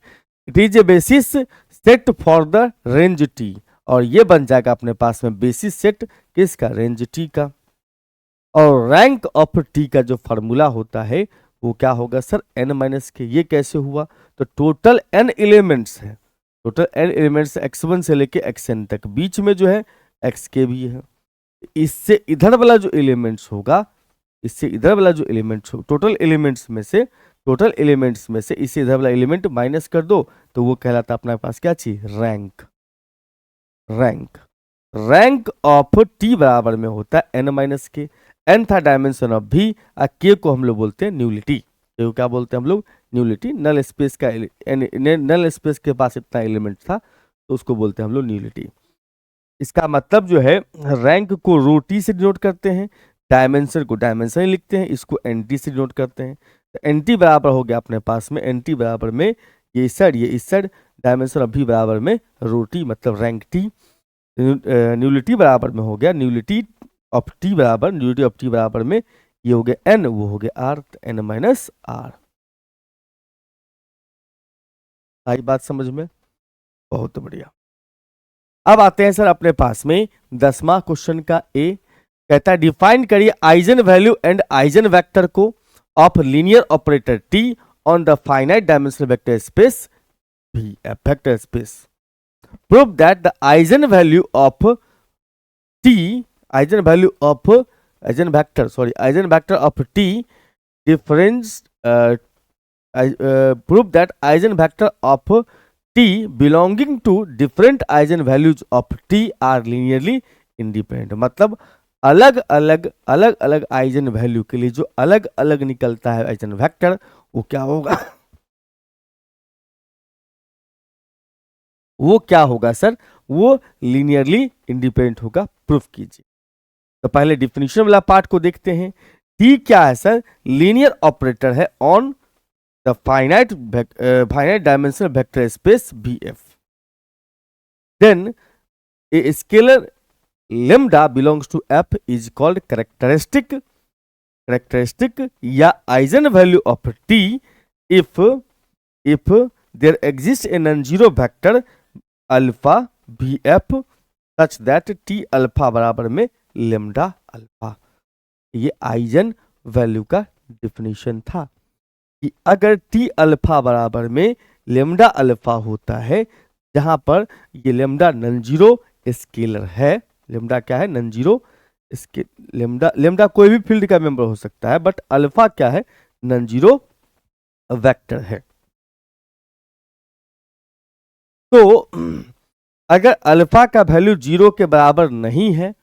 it is a basis set for the range T, और ये बन जाएगा अपने पास में बेसिस सेट किसका, रेंज टी का। और रैंक ऑफ टी का जो फॉर्मूला होता है वो क्या होगा सर, n माइनस के। ये कैसे हुआ, तो टोटल n एलिमेंट्स है, टोटल n एलिमेंट्स x1 से लेके xn तक, बीच में जो है xk भी है। इससे इधर वाला जो एलिमेंट्स होगा, इससे इधर वाला जो एलिमेंट्स हो, टोटल एलिमेंट्स में से इससे इधर वाला एलिमेंट माइनस कर दो तो वो कहलाता अपने पास क्या चीज, रैंक। रैंक ऑफ टी बराबर में होता है n माइनस के। n था डायमेंशन ऑफ v, k को हम लोग बोलते हैं न्यूलिटी। तो क्या बोलते हैं हम लोग, न्यूलिटी। नल स्पेस का नल स्पेस के पास इतना एलिमेंट था तो उसको बोलते हैं हम लोग न्यूलिटी। इसका मतलब जो है, रैंक को रो टी से डिनोट करते हैं, डायमेंशन को डायमेंशन ही लिखते हैं, इसको एन टी से डिनोट करते हैं। तो एन टी बराबर हो गया अपने पास में, एन टी बराबर में ये इस साइड, डायमेंशन ऑफ v बराबर में रो टी मतलब रैंक टी। न्यूलिटी बराबर में हो गया, न्यूलिटी ऑफ टी बराबर में ये हो गया n, वो हो गया r, n माइनस आर। आई बात समझ में, बहुत बढ़िया। अब आते हैं सर अपने पास में 10वां क्वेश्चन का ए, कहता है डिफाइन करिए eigen value and eigen vector को of linear operator T on the finite dimensional vector space भी, vector space. Prove that the eigen value of T, eigen vector of T difference, prove that eigen vector of t belonging to different eigen values of t are linearly independent। मतलब अलग अलग eigen value के लिए जो अलग अलग निकलता है आइजन वेक्टर, वो क्या होगा वो क्या होगा सर, वो लीनियरली इंडिपेंडेंट होगा। प्रूफ कीजिए। तो पहले डिफिनीशन वाला पार्ट को देखते हैं। t क्या है सर, लीनियर ऑपरेटर है on the finite dimensional vector space Bf. Then a scalar lambda belongs to F is called characteristic या eigen value of T if there exists a non-zero vector alpha Bf such that T alpha बराबर में lambda alpha। ये eigen value का definition था कि अगर T alpha बराबर में लेमडा अल्फा होता है, जहां पर ये लेमडा नॉन जीरो स्केलर है, लेमडा क्या है, नॉन जीरो लेमडा कोई भी फील्ड का मेंबर हो सकता है, बट अल्फा क्या है, नॉन जीरो वेक्टर है। तो अगर अल्फा का वैल्यू जीरो के बराबर नहीं है,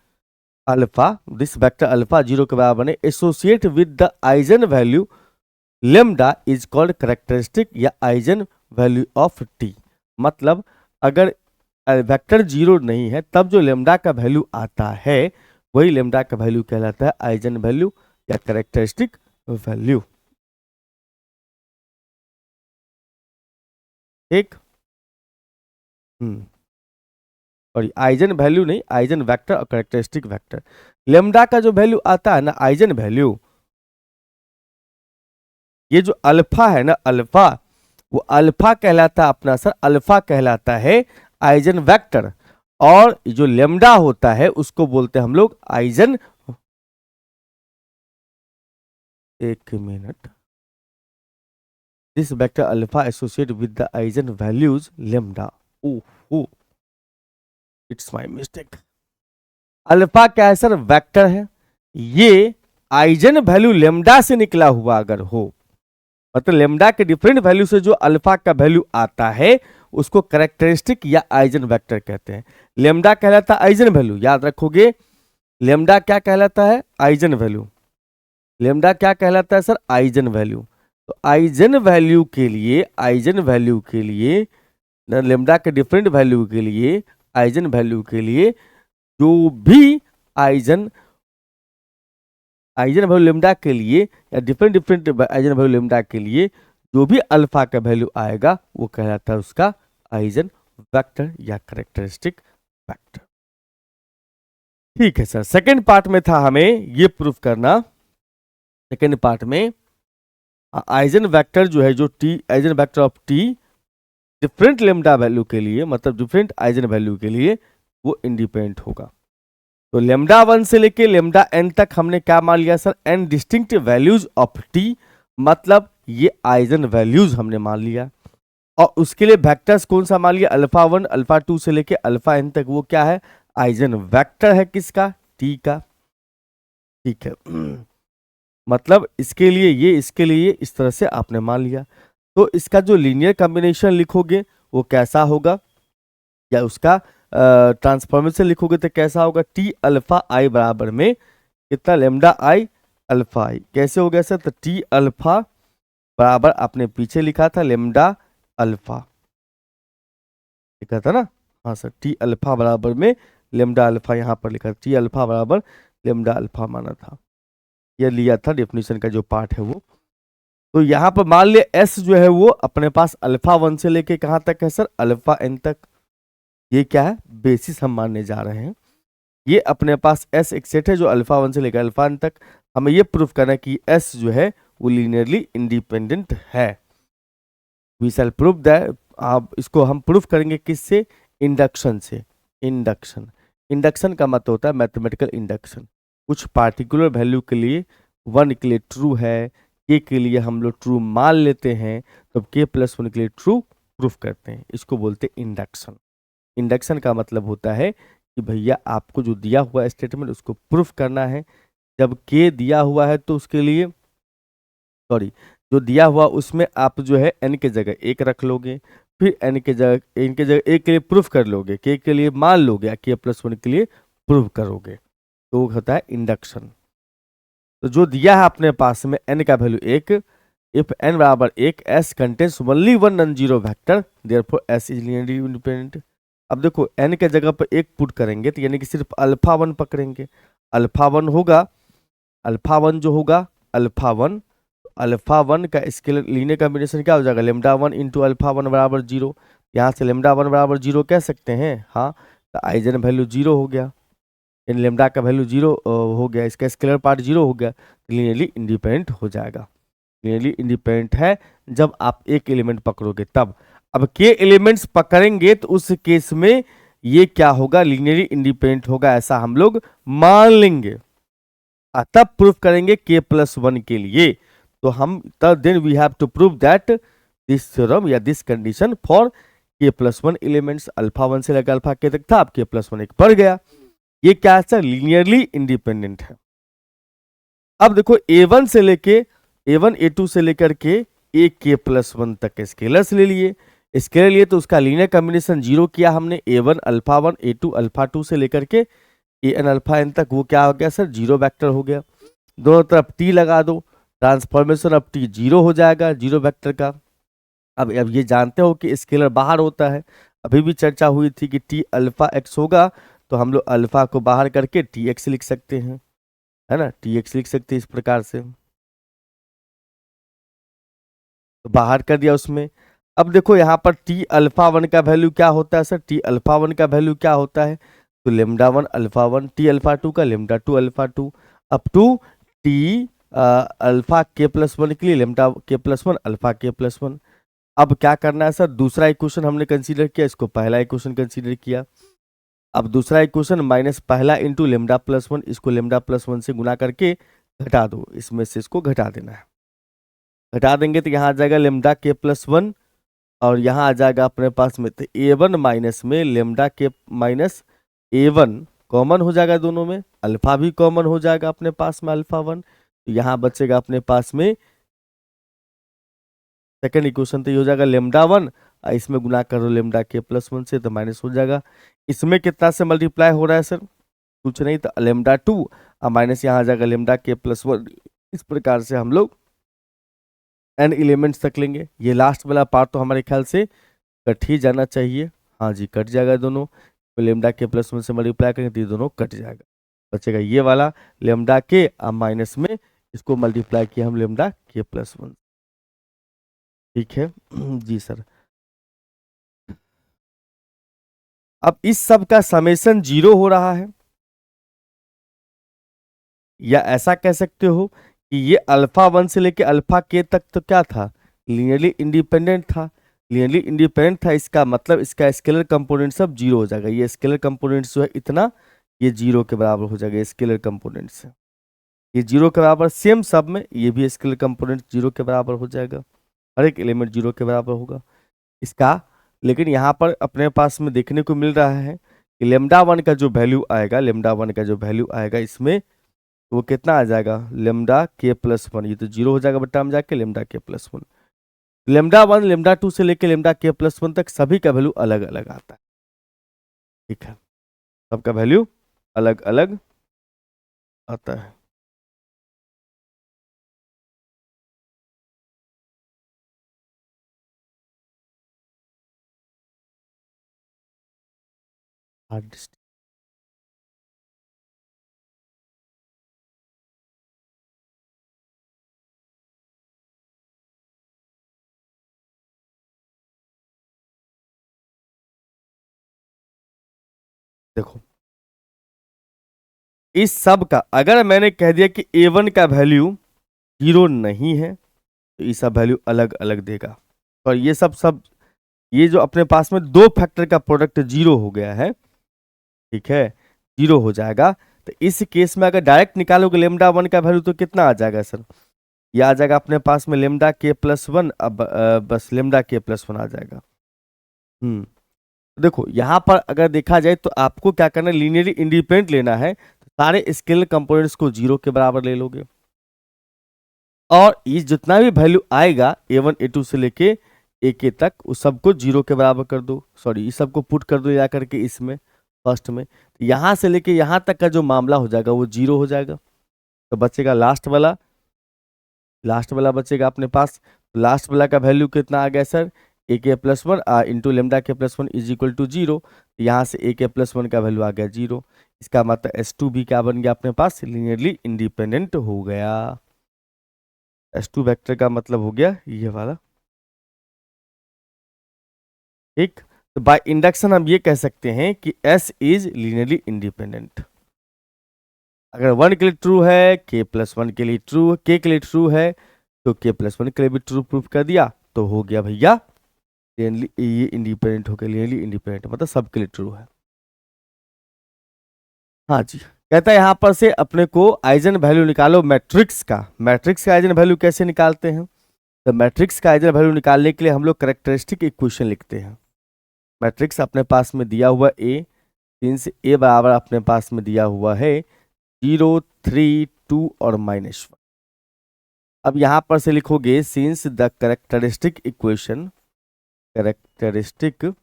alpha this vector alpha zero के बराबर नहीं, associate with the eigen value lambda is called characteristic या आइजन वैल्यू ऑफ टी। मतलब अगर वेक्टर जीरो नहीं है तब जो लेमडा का वैल्यू आता है वही लेमडा का वैल्यू कहलाता है आइजन वैल्यू या कैरेक्टरिस्टिक वैल्यू। ठीक, और आइजन वैल्यू नहीं, आइजन वेक्टर और कैरेक्टरिस्टिक वेक्टर। लेमडा का जो वैल्यू आता है ना, आइजन वैल्यू, ये जो अल्फा है ना, अल्फा, वो अल्फा कहलाता है अपना सर, अल्फा कहलाता है आइजन वेक्टर, और जो लेमडा होता है उसको बोलते हैं हम लोग आइजन, एक minute, this vector alpha associate with the eigen values lambda. Oh, it's my mistake. Alpha क्या है सर, वेक्टर है, ये आइजन वैल्यू लेमडा से निकला हुआ अगर हो, मतलब लेमडा के डिफरेंट वैल्यू से जो अल्फा का वैल्यू आता है उसको कैरेक्टरिस्टिक या आइजन वेक्टर कहते हैं। लेमडा कहलाता है आइजन वैल्यू, याद रखोगे, लेमडा क्या कहलाता है, आइजन वैल्यू। लेमडा क्या कहलाता है सर, आइजन वैल्यू। तो आइजन वैल्यू के लिए लेमडा के डिफरेंट वैल्यू के लिए, आइजन वैल्यू के लिए जो भी आइजन वैल्यू लेमडा के लिए या डिफरेंट आइजन वैल्यू लेमडा के लिए जो भी अल्फा का वैल्यू आएगा वो कहलाता है उसका आइजन वेक्टर या कैरेक्टरिस्टिक वेक्टर। ठीक है सर, सेकेंड पार्ट में था हमें ये प्रूफ करना, सेकेंड पार्ट में आइजन वेक्टर जो है, जो T eigen vector of T different lambda value के लिए, मतलब डिफरेंट आइजन वैल्यू के लिए वो इंडिपेंडेंट होगा। तो लेमडा 1 से लेके लेमडा n तक हमने क्या मान लिया sir, n distinct values of T, मतलब ये आइजन वैल्यूज हमने मान लिया। और उसके लिए वेक्टर्स कौन सा मान लिया, अल्फा 1 अल्फा 2 से लेके अल्फा n तक वो क्या है, आइजन वेक्टर है किसका, टी का। ठीक है मतलब इसके लिए इस तरह से आपने मान लिया। तो इसका जो लीनियर कॉम्बिनेशन लिखोगे वो कैसा होगा, या उसका ट्रांसफॉर्मेशन लिखोगे तो कैसा होगा, टी अल्फा आई बराबर में कितना, लेमडा आई अल्फा आई। कैसे हो गया सर, तो टी अल्फा बराबर आपने पीछे लिखा था लेमडा अल्फा, लिखा था ना, हाँ सर, टी अल्फा बराबर में लेमडा अल्फा यहाँ पर लिखा था, टी अल्फा बराबर लेमडा अल्फा माना था, यह लिया था डेफिनेशन का जो पार्ट है वो। तो यहाँ पर मान लिया एस जो है वो अपने पास अल्फा 1 से लेके कहाँ तक है सर, अल्फा n तक। ये क्या है, बेसिस हम मानने जा रहे हैं। ये अपने पास एस एक सेट है जो अल्फा 1 से लेकर अल्फा n तक। हमें ये प्रूफ करना है कि एस जो है वो लीनियरली इंडिपेंडेंट है। वी शैल प्रूव दैट, आप इसको हम प्रूफ करेंगे किससे, इंडक्शन से। इंडक्शन का मतलब होता है मैथमेटिकल इंडक्शन। कुछ पार्टिकुलर वैल्यू के लिए 1 के लिए ट्रू है, के के लिए हम लोग ट्रू मान लेते हैं, तो के प्लस 1 के लिए ट्रू प्रूफ करते हैं, इसको बोलते हैं इंडक्शन। इंडक्शन का मतलब होता है कि भैया आपको जो दिया हुआ स्टेटमेंट उसको प्रूफ करना है। जब के दिया हुआ है तो उसके लिए जो दिया हुआ उसमें आप जो है n के जगह 1 रख लोगे, फिर n के जगह एक के लिए प्रूफ कर लोगे, के लिए मान लोगे, या के प्लस 1 के लिए प्रूफ करोगे, तो वो होता है इंडक्शन। तो जो दिया है अपने पास में n का वैल्यू 1, इफ n बराबर 1, s contains only one non zero vector, therefore s is linearly independent. अब देखो n के जगह पर 1 पुट करेंगे तो यानी कि सिर्फ अल्फा 1 पकड़ेंगे, अल्फा 1 होगा, अल्फा 1 जो होगा, अल्फा 1 का स्केलर लीनियर कॉम्बिनेशन क्या हो जाएगा, लेमडा 1 इंटू अल्फा 1 बराबर 0। यहाँ से लेमडा 1 बराबर 0 कह सकते हैं, हाँ, तो आइजन वैल्यू 0 हो गया, इन लेमडा का वैल्यू 0 हो गया, इसका स्केलर पार्ट 0 हो गया, लीनियरली इंडिपेंडेंट हो जाएगा। लीनियरली इंडिपेंडेंट है जब आप एक एलिमेंट पकड़ोगे तब। अब के एलिमेंट्स पकड़ेंगे तो उस केस में ये क्या होगा, लीनियरली इंडिपेंडेंट होगा, ऐसा हम लोग मान लेंगे, तब प्रूफ करेंगे के प्लस 1 के लिए। तो हम तब then we have to prove that this theorem या this condition for k plus 1 elements, alpha 1 से लेकर अल्फा के तक था, अब के प्लस 1 एक बढ़ गया, ये क्या है सर, लीनियरली इंडिपेंडेंट है। अब देखो A1 से लेके A1 A2 से लेकर के ए के प्लस 1 तक के स्केलर्स ले लिए, स्केलर लिए तो उसका लीनियर कॉम्बिनेशन 0 किया हमने, A1 अल्फा 1 A2 अल्फा 2 से लेकर के an अल्फा n तक, वो क्या हो गया सर, 0 वेक्टर हो गया। दोनों तरफ t लगा दो, ट्रांसफॉर्मेशन ऑफ t 0 हो जाएगा 0 वेक्टर का। अब ये जानते हो कि स्केलर बाहर होता है, अभी भी चर्चा हुई थी कि t अल्फा x होगा तो हम लोग अल्फा को बाहर करके tx लिख सकते हैं, है ना, tx लिख सकते हैं इस प्रकार से, तो बाहर कर दिया उसमें। अब देखो यहाँ पर t अल्फा 1 का वैल्यू क्या होता है सर, t अल्फा 1 का वैल्यू क्या होता है, तो लेमडा 1 अल्फा 1, t अल्फा 2 का lambda 2 alpha 2, up to t alpha k plus 1 के लिए lambda k plus 1 alpha k plus 1। अब क्या करना है सर, दूसरा इक्वेशन हमने कंसीडर किया, इसको पहला इक्वेशन कंसीडर किया। अब दूसरा इक्वेशन माइनस पहला इंटू लेमडा प्लस 1, इसको लेमडा प्लस 1 से गुना करके घटा दो, इसमें से इसको घटा देना है, घटा देंगे तो यहाँ आ जाएगा लेमडा के प्लस 1, और यहाँ आ जाएगा अपने पास में तो A1 माइनस में लेमडा के माइनस A1 कॉमन हो जाएगा, दोनों में अल्फा भी कॉमन हो जाएगा अपने पास में अल्फा 1, तो यहाँ बचेगा अपने पास में सेकेंड इक्वेशन, तो ये हो जाएगा लेमडा 1, इसमें गुना करो लेमडा के प्लस 1 से तो माइनस हो जाएगा। इसमें कितना से मल्टीप्लाई हो रहा है सर, कुछ नहीं, तो लेमडा 2 और माइनस यहाँ आ जाएगा लेमडा के प्लस 1। इस प्रकार से हम लोग n एलिमेंट्स तक लेंगे। ये लास्ट वाला पार्ट तो हमारे ख्याल से कट ही जाना चाहिए। हाँ जी, कट जाएगा दोनों। तो लेमडा के प्लस वन से मल्टीप्लाई करेंगे तो ये दोनों कट जाएगा, बचेगा ये वाला लेमडा के, अब माइनस में इसको मल्टीप्लाई किया हम लेमडा के प्लस वन। ठीक है जी सर। अब इस सब का समेशन 0 हो रहा है, या ऐसा कह सकते हो कि ये अल्फा 1 से लेके अल्फा के तक तो क्या था, लीनियरली इंडिपेंडेंट था। लीनियरली इंडिपेंडेंट था, इसका मतलब इसका स्केलर कंपोनेंट सब 0 हो जाएगा। ये स्केलर कंपोनेंट जो है इतना, ये 0 के बराबर हो जाएगा स्केलर कंपोनेंट से। ये 0 के बराबर, सेम सब में ये भी स्केलर कंपोनेंट 0 के बराबर हो जाएगा, हर एक एलिमेंट 0 के बराबर होगा इसका। लेकिन यहाँ पर अपने पास में देखने को मिल रहा है कि लेमडा 1 का जो वैल्यू आएगा, लेमडा 1 का जो वैल्यू आएगा इसमें वो कितना आ जाएगा, लेमडा के प्लस वन। ये तो 0 हो जाएगा बट्टा में जाके lambda k plus one. Lambda 1 lambda 2 से लेके लेमडा के प्लस वन तक सभी का वैल्यू अलग अलग आता है। ठीक है, सबका वैल्यू अलग अलग आता है। Hard disk. देखो इस सब का अगर मैंने कह दिया कि a1 का वैल्यू 0 नहीं है तो ये सब वैल्यू अलग अलग देगा। और ये सब ये जो अपने पास में दो फैक्टर का प्रोडक्ट 0 हो गया है, ठीक है, 0 हो जाएगा। तो इस केस में अगर डायरेक्ट निकालोगे लेमडा 1 का वैल्यू तो कितना आ जाएगा सर, ये आ जाएगा अपने पास में लेमडा के प्लस वन। अब बस लेमडा के प्लस वन आ जाएगा। देखो यहाँ पर अगर देखा जाए तो आपको क्या करना है, लीनियरली इंडिपेंडेंट लेना है तो सारे स्केलर कंपोनेंट्स को 0 के बराबर ले लोगे, और ये जितना भी वैल्यू आएगा a1 a2 से लेके ak तक उस सबको 0 के बराबर कर दो। सॉरी, इस सबको पुट कर दो या करके इसमें फर्स्ट में, तो यहाँ से लेके यहाँ तक का जो मामला हो जाएगा वो 0 हो जाएगा। तो बचेगा लास्ट वाला, लास्ट वाला बचेगा अपने पास। लास्ट वाला का वैल्यू कितना आ गया sir, a k plus one into lambda k plus one is equal to 0। यहाँ से ए के प्लस वन का वैल्यू आ गया 0। इसका मतलब S2 भी क्या बन गया अपने पास, लीनियरली इंडिपेंडेंट हो गया। S2 वेक्टर का मतलब हो गया ये वाला। ठीक, तो बाय इंडक्शन हम ये कह सकते हैं कि S इज लीनियरली इंडिपेंडेंट। अगर 1 के लिए ट्रू है, के प्लस वन के लिए ट्रू, के लिए ट्रू है तो के प्लस वन के लिए भी ट्रू प्रूफ कर दिया, तो हो गया भैया ये इंडिपेंडेंट हो गया, लीनियरली इंडिपेंडेंट मतलब सबके लिए ट्रू है। हाँ जी, कहता है यहाँ पर से अपने को आइजन वैल्यू निकालो मैट्रिक्स का। मैट्रिक्स का आइजन वैल्यू कैसे निकालते हैं, तो मैट्रिक्स का आइजन वैल्यू निकालने के लिए हम लोग कैरेक्टरिस्टिक इक्वेशन लिखते हैं। मैट्रिक्स अपने पास में दिया हुआ ए, सिंस ए बराबर अपने पास में दिया हुआ है 0 3 2 और -1। अब यहाँ पर से लिखोगे since the characteristic equation, characteristic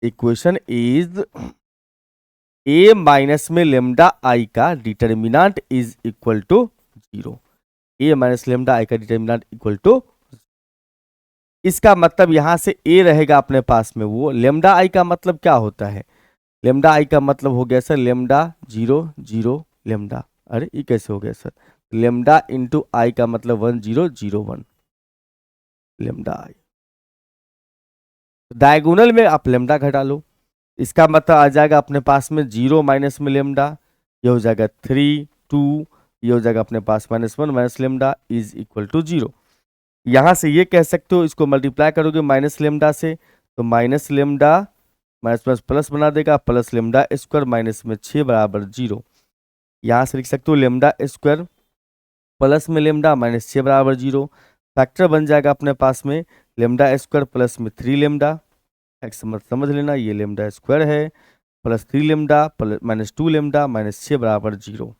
equation is a minus में लेमडा आई का determinant is equal to 0। a minus lambda I का डिटर्मिनेंट इक्वल टू, इसका मतलब यहां से a रहेगा अपने पास में, वो लेमडा आई का मतलब क्या होता है, लेमडा आई का मतलब हो गया सर लेमडा 0 0 लेमडा। अरे ये कैसे हो गया सर, लेमडा इंटू आई का मतलब 1 0 0 1 लेमडा आई। डायगोनल में आप लेमडा घटा लो, इसका मतलब आ जाएगा अपने पास में 0 माइनस में लेमडा, ये हो जाएगा 3 2, ये हो जाएगा अपने पास -1 minus lambda is equal to 0। यहाँ से ये कह सकते हो, इसको मल्टीप्लाई करोगे माइनस लेमडा से तो minus lambda minus plus plus बना देगा, प्लस लेमडा स्क्वायर माइनस में 6 बराबर 0। यहाँ से लिख सकते हो लेमडा स्क्वायर प्लस में लेमडा माइनस 6 बराबर 0। फैक्टर बन जाएगा अपने पास में लेमडा स्क्वायर प्लस में 3 लेमडा, एक्स मत समझ लेना, ये लेमडा स्क्वायर है plus 3 lambda minus 2 lambda minus 6 बराबर 0।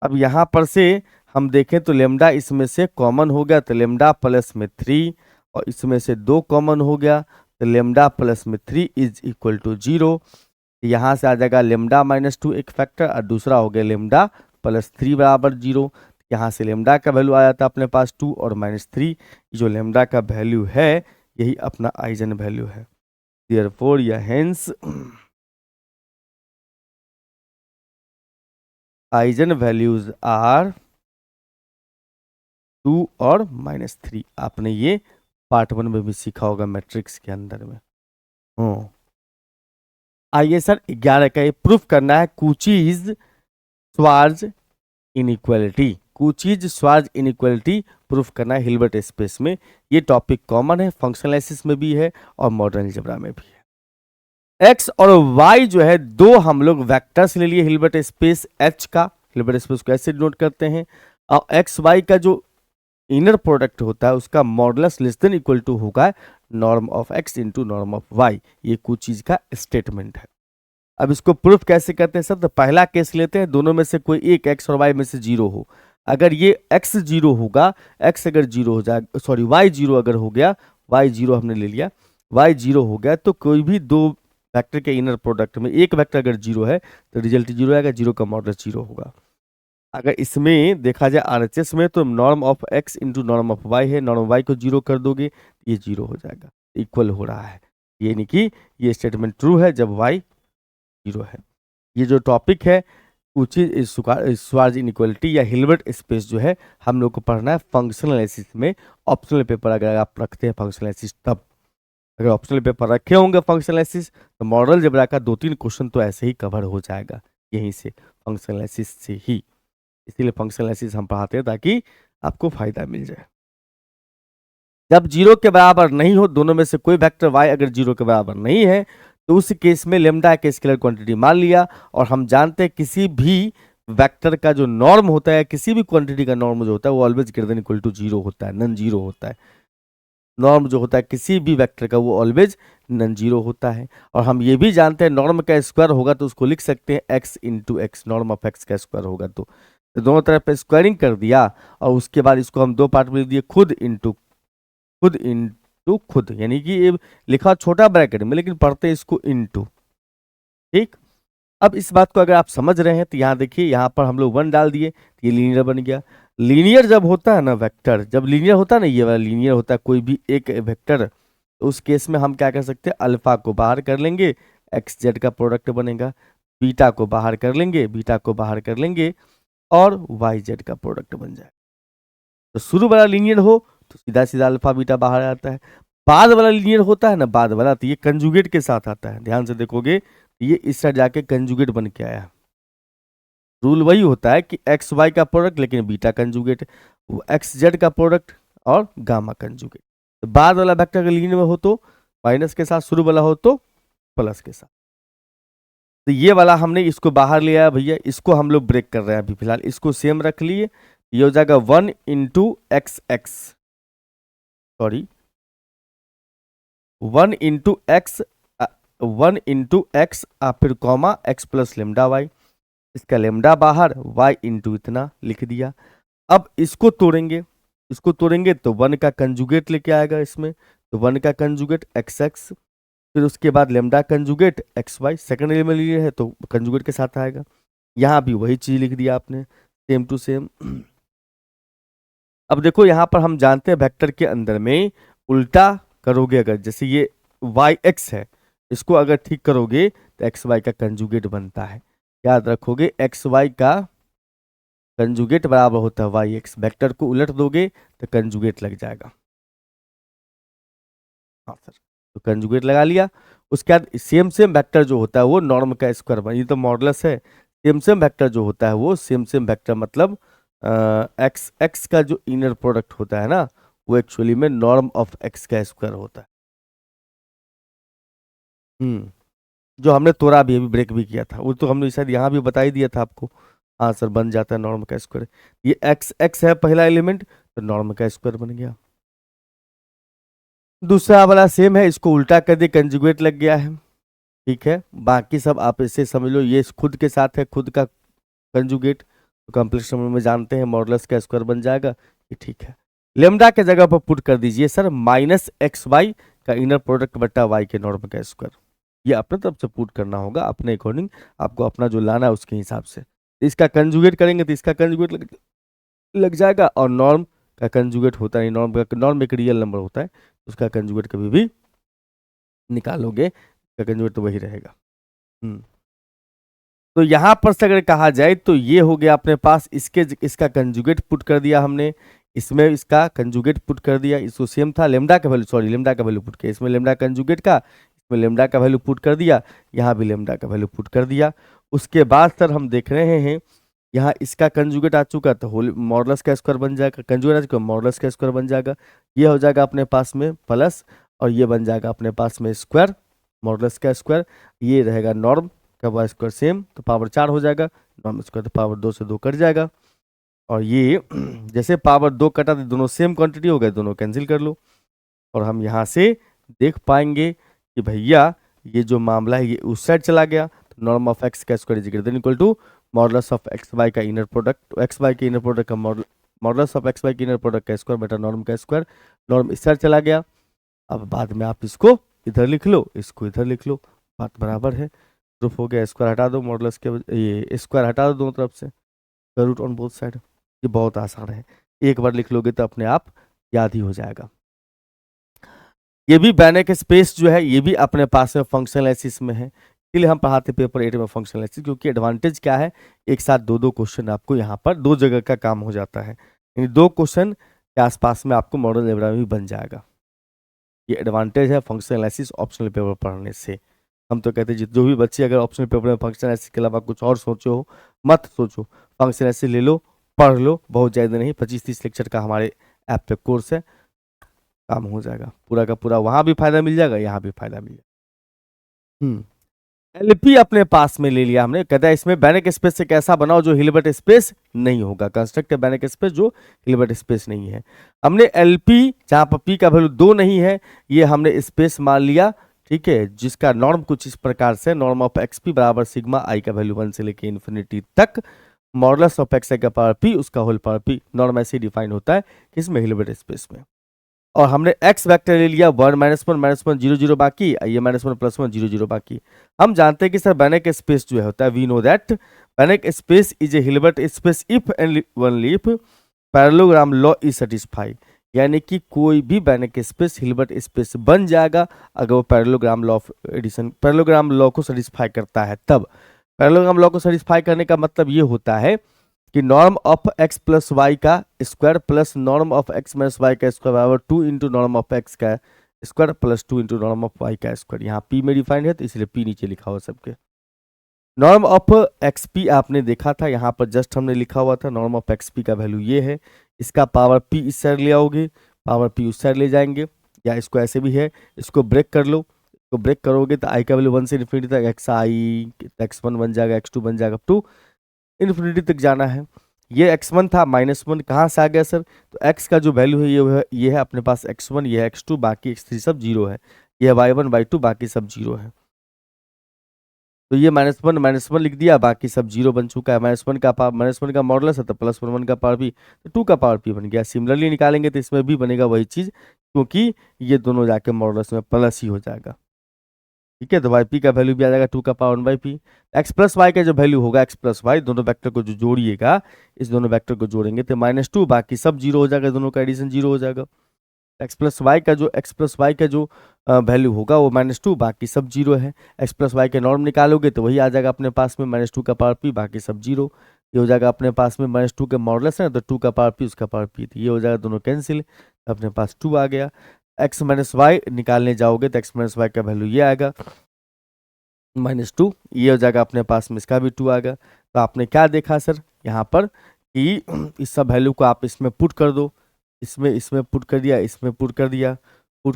अब यहाँ पर से हम देखें तो लेमडा इसमें से कॉमन हो गया तो लेमडा प्लस में 3, और इसमें से 2 कॉमन हो गया तो लेमडा प्लस में 3 इज इक्वल टू 0। यहाँ से आ जाएगा लेमडा -2 एक फैक्टर और दूसरा हो गया लेमडा प्लस 3 बराबर 0। यहाँ से लेमडा का वैल्यू आ जाता है अपने पास 2 और -3, जो लेमडा का वैल्यू है यही अपना आइजन वैल्यू है। देयरफॉर या हेंस आइजन वैल्यूज आर 2 और -3। आपने ये पार्ट 1 में भी सीखा होगा मैट्रिक्स के अंदर में। आइए सर 11 का ये प्रूफ करना है Cauchy's Schwarz inequality. Cauchy's Schwarz inequality proof करना है हिल्बर्ट स्पेस में। ये टॉपिक कॉमन है, फंक्शनल में भी है और मॉडर्न अलजेब्रा में भी है। एक्स और वाई जो है दो हम लोग वेक्टर्स ले लिए हिल्बर्ट स्पेस एच का। हिल्बर्ट स्पेस को ऐसे डिनोट करते हैं, और एक्स वाई का जो इनर प्रोडक्ट होता है उसका modulus less than equal to होगा norm of x into norm of Y. ये कुछ चीज का स्टेटमेंट है। अब इसको प्रूफ कैसे करते हैं सर? तो पहला केस लेते हैं, दोनों में से कोई एक एक्स और वाई में से जीरो हो। अगर ये एक्स जीरो होगा, एक्स अगर जीरो हो जाए, सॉरी वाई जीरो अगर हो गया, वाई जीरो हमने ले लिया, वाई जीरो हो गया, तो कोई भी दो वेक्टर के इनर प्रोडक्ट में एक वेक्टर अगर जीरो है तो रिजल्ट जीरो आएगा, जीरो का मॉडुलस जीरो होगा। अगर इसमें देखा जाए आरएचएस में तो norm of x into norm of y है, नॉर्म वाई को जीरो कर दोगे ये जीरो हो जाएगा, इक्वल हो रहा है। ये नहीं कि ये स्टेटमेंट ट्रू है जब वाई जीरो है। ये जो टॉपिक है स्वार्ज इनइक्वालिटी या हिल्बर्ट स्पेस जो है हम लोग को पढ़ना है फंक्शनल एनालिसिस में। ऑप्शनल पेपर अगर आप रखते हैं फंक्शनल एनालिसिस, तब अगर ऑप्शनल पेपर रखे होंगे फंक्शनल एनालिसिस तो मॉडल अलजेब्रा का 2-3 क्वेश्चन तो ऐसे ही कवर हो जाएगा यहीं से, फंक्शनल एनालिसिस से ही। इसीलिए फंक्शनल एनालिसिस हम पढ़ाते हैं ताकि आपको फायदा मिल जाए। जब जीरो के बराबर नहीं हो, दोनों में से कोई वेक्टर वाई अगर जीरो के बराबर नहीं है तो उस केस में लेमडा के स्केलर क्वांटिटी मान लिया। और हम जानते हैं किसी भी वेक्टर का जो नॉर्म होता है, किसी भी क्वांटिटी का नॉर्म जो होता है वो always greater than equal to zero होता है, नन जीरो होता है। नॉर्म जो होता है किसी भी वेक्टर का वो ऑलवेज नन जीरो होता है। और हम ये भी जानते हैं नॉर्म का स्क्वायर होगा तो उसको लिख सकते हैं x into x, norm of x का स्क्वायर होगा तो दोनों तरफ पे स्क्वायरिंग कर दिया और उसके बाद इसको हम दो पार्ट में लिख दिए, खुद इंटू खुद, यानी कि ये लिखा छोटा ब्रैकेट में लेकिन पढ़ते इसको इंटू। ठीक, अब इस बात को अगर आप समझ रहे हैं तो यहाँ देखिए, यहाँ पर हम लोग 1 डाल दिए तो ये लीनियर बन गया। लीनियर जब होता है ना वेक्टर, जब लीनियर होता है ना, ये वाला लीनियर होता है कोई भी एक वेक्टर, तो उस केस में हम क्या कर सकते हैं, अल्फा को बाहर कर लेंगे, एक्स जेड का प्रोडक्ट बनेगा, बीटा को बाहर कर लेंगे, बीटा को बाहर कर लेंगे और वाई जेड का प्रोडक्ट बन जाए। तो शुरू वाला लीनियर हो तो सीधा सीधा अल्फा बीटा बाहर आता है। बाद वाला लीनियर होता है ना, बाद वाला, तो ये कंजुगेट के साथ आता है। ध्यान से देखोगे ये इस साइड जाके कंजुगेट बन के आया। रूल वही होता है कि एक्स वाई का प्रोडक्ट लेकिन बीटा कंजुगेट, एक्स जेड का प्रोडक्ट और गामा कंजुगेट। तो बाद वाला वेक्टर अगर लीनियर में हो तो माइनस के साथ, शुरू वाला हो तो प्लस के साथ। तो ये वाला हमने इसको बाहर लिया भैया, इसको हम लोग ब्रेक कर रहे हैं अभी फिलहाल, इसको सेम रख लिए। ये हो जाएगा 1 into X X, sorry 1 into X, 1 into X फिर comma X plus lambda Y, इसका लेमडा बाहर, वाई इंटू इतना लिख दिया। अब इसको तोड़ेंगे, इसको तोड़ेंगे तो 1 का कंजुगेट लेके आएगा इसमें, तो 1 का कंजुगेट एक्स एक्स, फिर उसके बाद lambda conjugate x y, second element लिए है तो कंजुगेट के साथ आएगा। यहाँ भी वही चीज लिख दिया आपने, सेम टू सेम। अब देखो यहाँ पर हम जानते हैं वेक्टर के अंदर में उल्टा करोगे अगर, जैसे ये वाई एक्स है, इसको अगर ठीक करोगे तो एक्स वाई का कंजुगेट बनता है। याद रखोगे एक्स वाई का कंजुगेट बराबर होता है वाई एक्स। वेक्टर को उलट दोगे तो कंजुगेट लग जाएगा। हाँ सर, तो कंजुगेट लगा लिया। उसके बाद सेम सेम वेक्टर जो होता है वो नॉर्म का स्क्वायर बन, ये तो मॉडुलस है। सेम सेम वेक्टर जो होता है वो सेम सेम वेक्टर मतलब एक्स एक्स का जो इनर प्रोडक्ट होता है ना वो एक्चुअली में नॉर्म ऑफ एक्स का स्क्वायर होता है। जो हमने तोड़ा भी अभी ब्रेक भी किया था वो तो हमने शायद यहाँ भी बता ही दिया था आपको। हाँ सर, बन जाता है नॉर्म का स्क्वायर। ये एक्स एक्स है पहला एलिमेंट तो नॉर्म का स्क्वायर बन गया। दूसरा वाला सेम है, इसको उल्टा कर दिए, कंजुगेट लग गया है। ठीक है, बाकी सब आप इसे समझ लो, ये खुद के साथ है, खुद का कंजुगेट, तो कॉम्प्लेक्स नंबर में जानते हैं मॉडुलस का स्क्वायर बन जाएगा। ये ठीक है। लेमडा के जगह पर पुट कर दीजिए सर माइनस एक्स वाई का इनर प्रोडक्ट बटा वाई के नॉर्म का स्क्वायर। ये अपने तरफ से पुट करना होगा, अपने अकॉर्डिंग आपको अपना जो लाना है उसके हिसाब से। इसका कंजुगेट करेंगे तो इसका कंजुगेट लगेगा, लग जाएगा, और नॉर्म का कंजुगेट होता है, नॉर्म एक रियल नंबर होता है, उसका कंजुगेट कभी भी निकालोगे, उसका कंजुगेट तो वही रहेगा। तो यहां पर से अगर कहा जाए तो ये हो गया अपने पास, इसका कंजुगेट पुट कर दिया हमने, इसमें इसका कंजुगेट पुट कर दिया, इसको सेम था लेमडा का वैल्यू, सॉरी लेमडा का वैल्यू पुट किया, इसमें लेमडा कंजुगेट का, इसमें लेमडा का वैल्यू पुट कर दिया, यहाँ भी लेमडा का वैल्यू पुट कर दिया। उसके बाद सर हम देख रहे हैं यहाँ इसका कंजुगेट आ चुका, तो होल मॉडुलस का स्क्वायर बन जाएगा, कंजुगेट आ चुका मॉडुलस का स्क्वायर बन जाएगा, ये हो जाएगा अपने पास में प्लस, और ये बन जाएगा अपने पास में स्क्वायर, मॉडुलस का स्क्वायर, ये रहेगा नॉर्म का स्क्वायर सेम, तो पावर 4 हो जाएगा, नॉर्म स्क्वायर तो पावर 2 से 2 कट जाएगा, और ये जैसे पावर 2 कटा तो दोनों सेम क्वांटिटी हो गए, दोनों कैंसिल कर लो, और हम यहाँ से देख पाएंगे कि भैया ये जो मामला है ये उस साइड चला गया, तो नॉर्म ऑफ एक्स का square is greater than equal to modulus of x y का इनर प्रोडक्ट, एक्स वाई के इनर प्रोडक्ट का मॉडुलस ऑफ एक्स वाई के इनर प्रोडक्ट का स्क्वायर बेटा नॉर्म का स्क्वायर, नॉर्म इस साइड चला गया। अब बाद में आप इसको इधर लिख लो, इसको इधर लिख लो, बात बराबर है, प्रूफ हो गया। स्क्वायर हटा दो मॉडुलस के, ये स्क्वायर हटा दो दोनों तरफ से, रूट ऑन बोथ साइड, ये बहुत आसान है, एक बार लिख लोगे तो अपने आप याद ही हो जाएगा। ये भी बैनेक स्पेस जो है ये भी अपने पास में फंक्शनल एनालिसिस में है, इसलिए हम पढ़ाते पेपर 8 में फंक्शनल एनालिसिस, क्योंकि एडवांटेज क्या है, एक साथ दो दो क्वेश्चन आपको यहाँ पर दो जगह का काम हो जाता है, यानी दो क्वेश्चन के आसपास में आपको मॉडल एल्जेब्रा भी बन जाएगा। ये एडवांटेज है फंक्शनल एनालिसिस ऑप्शनल पेपर पढ़ने से। हम तो कहते हैं जो भी बच्चे अगर ऑप्शनल पेपर में फंक्शनल एनालिसिस के अलावा कुछ और सोचो हो, मत सोचो, फंक्शनल एनालिसिस ले लो, पढ़ लो, बहुत ज़्यादा नहीं, 25-30 लेक्चर का हमारे ऐप पे कोर्स है, काम हो जाएगा पूरा का पूरा, वहाँ भी फायदा मिल जाएगा, यहाँ भी फायदा मिल जाएगा। एलपी अपने पास में ले लिया हमने, कहता है इसमें बैनेक स्पेस से कैसा बनाओ जो हिल्बर्ट स्पेस नहीं होगा, कंस्ट्रक्ट बैनेक स्पेस जो हिल्बर्ट स्पेस नहीं है। हमने एलपी जहां पर पी का वैल्यू 2 नहीं है, ये हमने स्पेस मान लिया, ठीक है, जिसका नॉर्म कुछ इस प्रकार से, नॉर्म ऑफ एक्स पी बराबर सिग्मा आई का वैल्यू 1 से लेके इन्फिनिटी तक, मॉडुलस ऑफ एक्स आई का पावर पी उसका होल पावर पी, नॉर्म ऐसे डिफाइन होता है किसमें, हिल्बर्ट स्पेस में। और हमने x वेक्टर ले लिया 1 -1 0 0 बाकी, ये -1 +1 0 0 बाकी। हम जानते हैं कि सर बैनेक स्पेस जो है होता है, we know that Banach space is a Hilbert space if and only if parallelogram law is satisfy, यानी कि कोई भी बैनेक स्पेस हिल्बर्ट स्पेस बन जाएगा अगर वो parallelogram law of addition, parallelogram law को सेटिस्फाई करता है। तब पैरेललोग्राम लॉ को सेटिस्फाई करने का मतलब ये होता है कि norm of X plus Y का square plus norm of X minus Y का स्क्वायर बराबर 2 इंटू नॉर्म ऑफ एक्स का square plus 2 into norm of Y का स्क्वायर, यहाँ पी में डिफाइंड है तो इसलिए पी नीचे लिखा हुआ सबके। नॉर्म ऑफ एक्स पी आपने देखा था, यहाँ पर जस्ट हमने लिखा हुआ था नॉर्म ऑफ एक्स पी का वैल्यू ये है, इसका पावर पी इस साइड ले आओगे, पावर पी उस साइड ले जाएंगे, या इसको ऐसे भी है, इसको ब्रेक कर लो, इसको ब्रेक करोगे तो आई का वैल्यू 1 से इन्फिनिटी तक, एक्स आई x1 बन जाएगा, x2 बन जाएगा, टू इन्फिनिटी तक जाना है। ये x1 था, -1 कहाँ से आ गया सर, तो x का जो वैल्यू है ये है अपने पास x1, ये है x2, बाकी x3 सब जीरो है, ये y1 y2 बाकी सब जीरो है, तो ये -1 लिख दिया, बाकी सब जीरो बन चुका है, -1 का मॉडुलस है तो +1 का पावर भी, तो 2 का पावर पी बन गया। सिमिलरली निकालेंगे तो इसमें भी बनेगा वही चीज़, क्योंकि ये दोनों जाके मॉडुलस में प्लस ही हो जाएगा, ठीक है, तो वाई पी का वैल्यू भी आ जाएगा 2 का power 1 by p, x plus Y का जो वैल्यू होगा एक्स प्लस वाई, दोनों वेक्टर को जो जोड़िएगा, इस दोनों वेक्टर को जोड़ेंगे तो -2 बाकी सब जीरो हो जाएगा, दोनों का एडिशन जीरो हो जाएगा। एक्स प्लस वाई का जो वैल्यू होगा वो -2 बाकी सब जीरो है, एक्स प्लस वाई के नॉर्म निकालोगे तो वही आ जाएगा अपने पास में -2 का पावर पी बाकी सब जीरो, ये हो जाएगा अपने पास में -2 के मॉडुलस है तो 2 का पावर पी उसका पावर पी, ये हो जाएगा दोनों कैंसिल, अपने पास 2 आ गया। एक्स माइनस वाई निकालने जाओगे तो एक्स माइनस वाई का वैल्यू ये आएगा -2, ये हो जाएगा अपने पास में, इसका भी 2 आ गया। तो आपने क्या देखा सर यहाँ पर कि इस सब वैल्यू को आप इसमें पुट कर दो, इसमें पुट कर दिया, इसमें पुट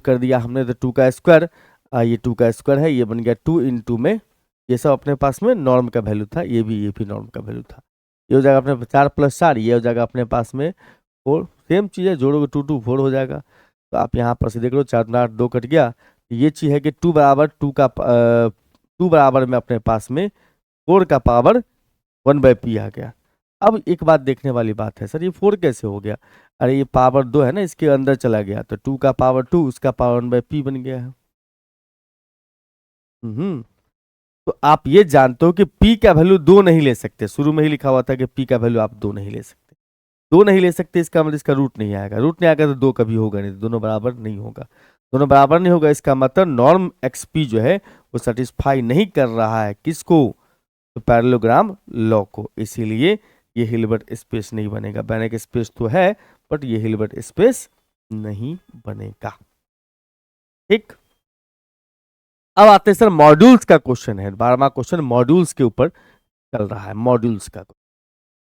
कर दिया हमने, तो 2 का स्क्वायर, ये 2 का स्क्वायर है, ये बन गया 2 इंटू में, ये सब अपने पास में नॉर्म का वैल्यू था, ये भी नॉर्म का वैल्यू था, ये हो जाएगा अपने 4 + 4, ये हो जाएगा अपने पास में 4, सेम चीज़ है, जोड़ोगे 2 2 4 हो जाएगा। तो आप यहाँ पर से देख लो 4 8 2 कट गया, ये चीज़ है कि 2 बराबर 2 बराबर में अपने पास में 4 का पावर 1 बाई पी आ गया। अब एक बात देखने वाली बात है, सर ये 4 कैसे हो गया, अरे ये पावर 2 है ना, इसके अंदर चला गया, तो 2 का पावर 2 उसका पावर 1 बाई पी बन गया है। तो आप ये जानते हो कि p का वैल्यू 2 नहीं ले सकते, शुरू में ही लिखा हुआ था कि p का वैल्यू आप 2 नहीं ले सकते, दो नहीं ले सकते, इसका मतलब इसका रूट नहीं आएगा, रूट नहीं आएगा तो दो कभी होगा नहीं, दोनों बराबर नहीं होगा, दोनों बराबर नहीं होगा, इसका मतलब नॉर्म एक्सपी जो है वो सेटिस्फाई नहीं कर रहा है किसको, तो पैरेललोग्राम लॉ को, इसीलिए ये हिल्बर्ट स्पेस नहीं बनेगा। बैनेक स्पेस तो है बट ये हिल्बर्ट स्पेस नहीं बनेगा। ठीक, अब आते हैं सर मॉड्यूल्स का क्वेश्चन है, 12वां क्वेश्चन मॉड्यूल्स के ऊपर चल रहा है। मॉड्यूल्स का,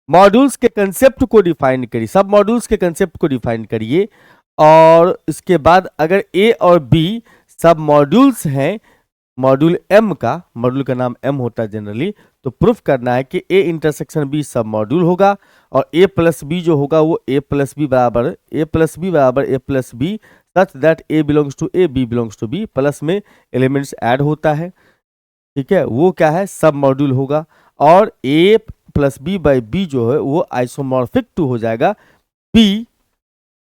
मॉड्यूल्स के कंसेप्ट को डिफाइन करिए, सब मॉड्यूल्स के कंसेप्ट को डिफाइन करिए, और इसके बाद अगर ए और बी सब मॉड्यूल्स हैं मॉड्यूल एम का, मॉड्यूल का नाम एम होता है जनरली, तो प्रूफ करना है कि ए इंटरसेक्शन बी सब मॉड्यूल होगा, और ए प्लस बी जो होगा वो ए प्लस बी बराबर ए प्लस बी बराबर A plus B, such that A belongs to A, B belongs to B, plus में एलिमेंट्स ऐड होता है, ठीक है, वो क्या है, सब मॉड्यूल होगा, और A plus B by B जो है वो आइसोमॉर्फिक टू हो जाएगा B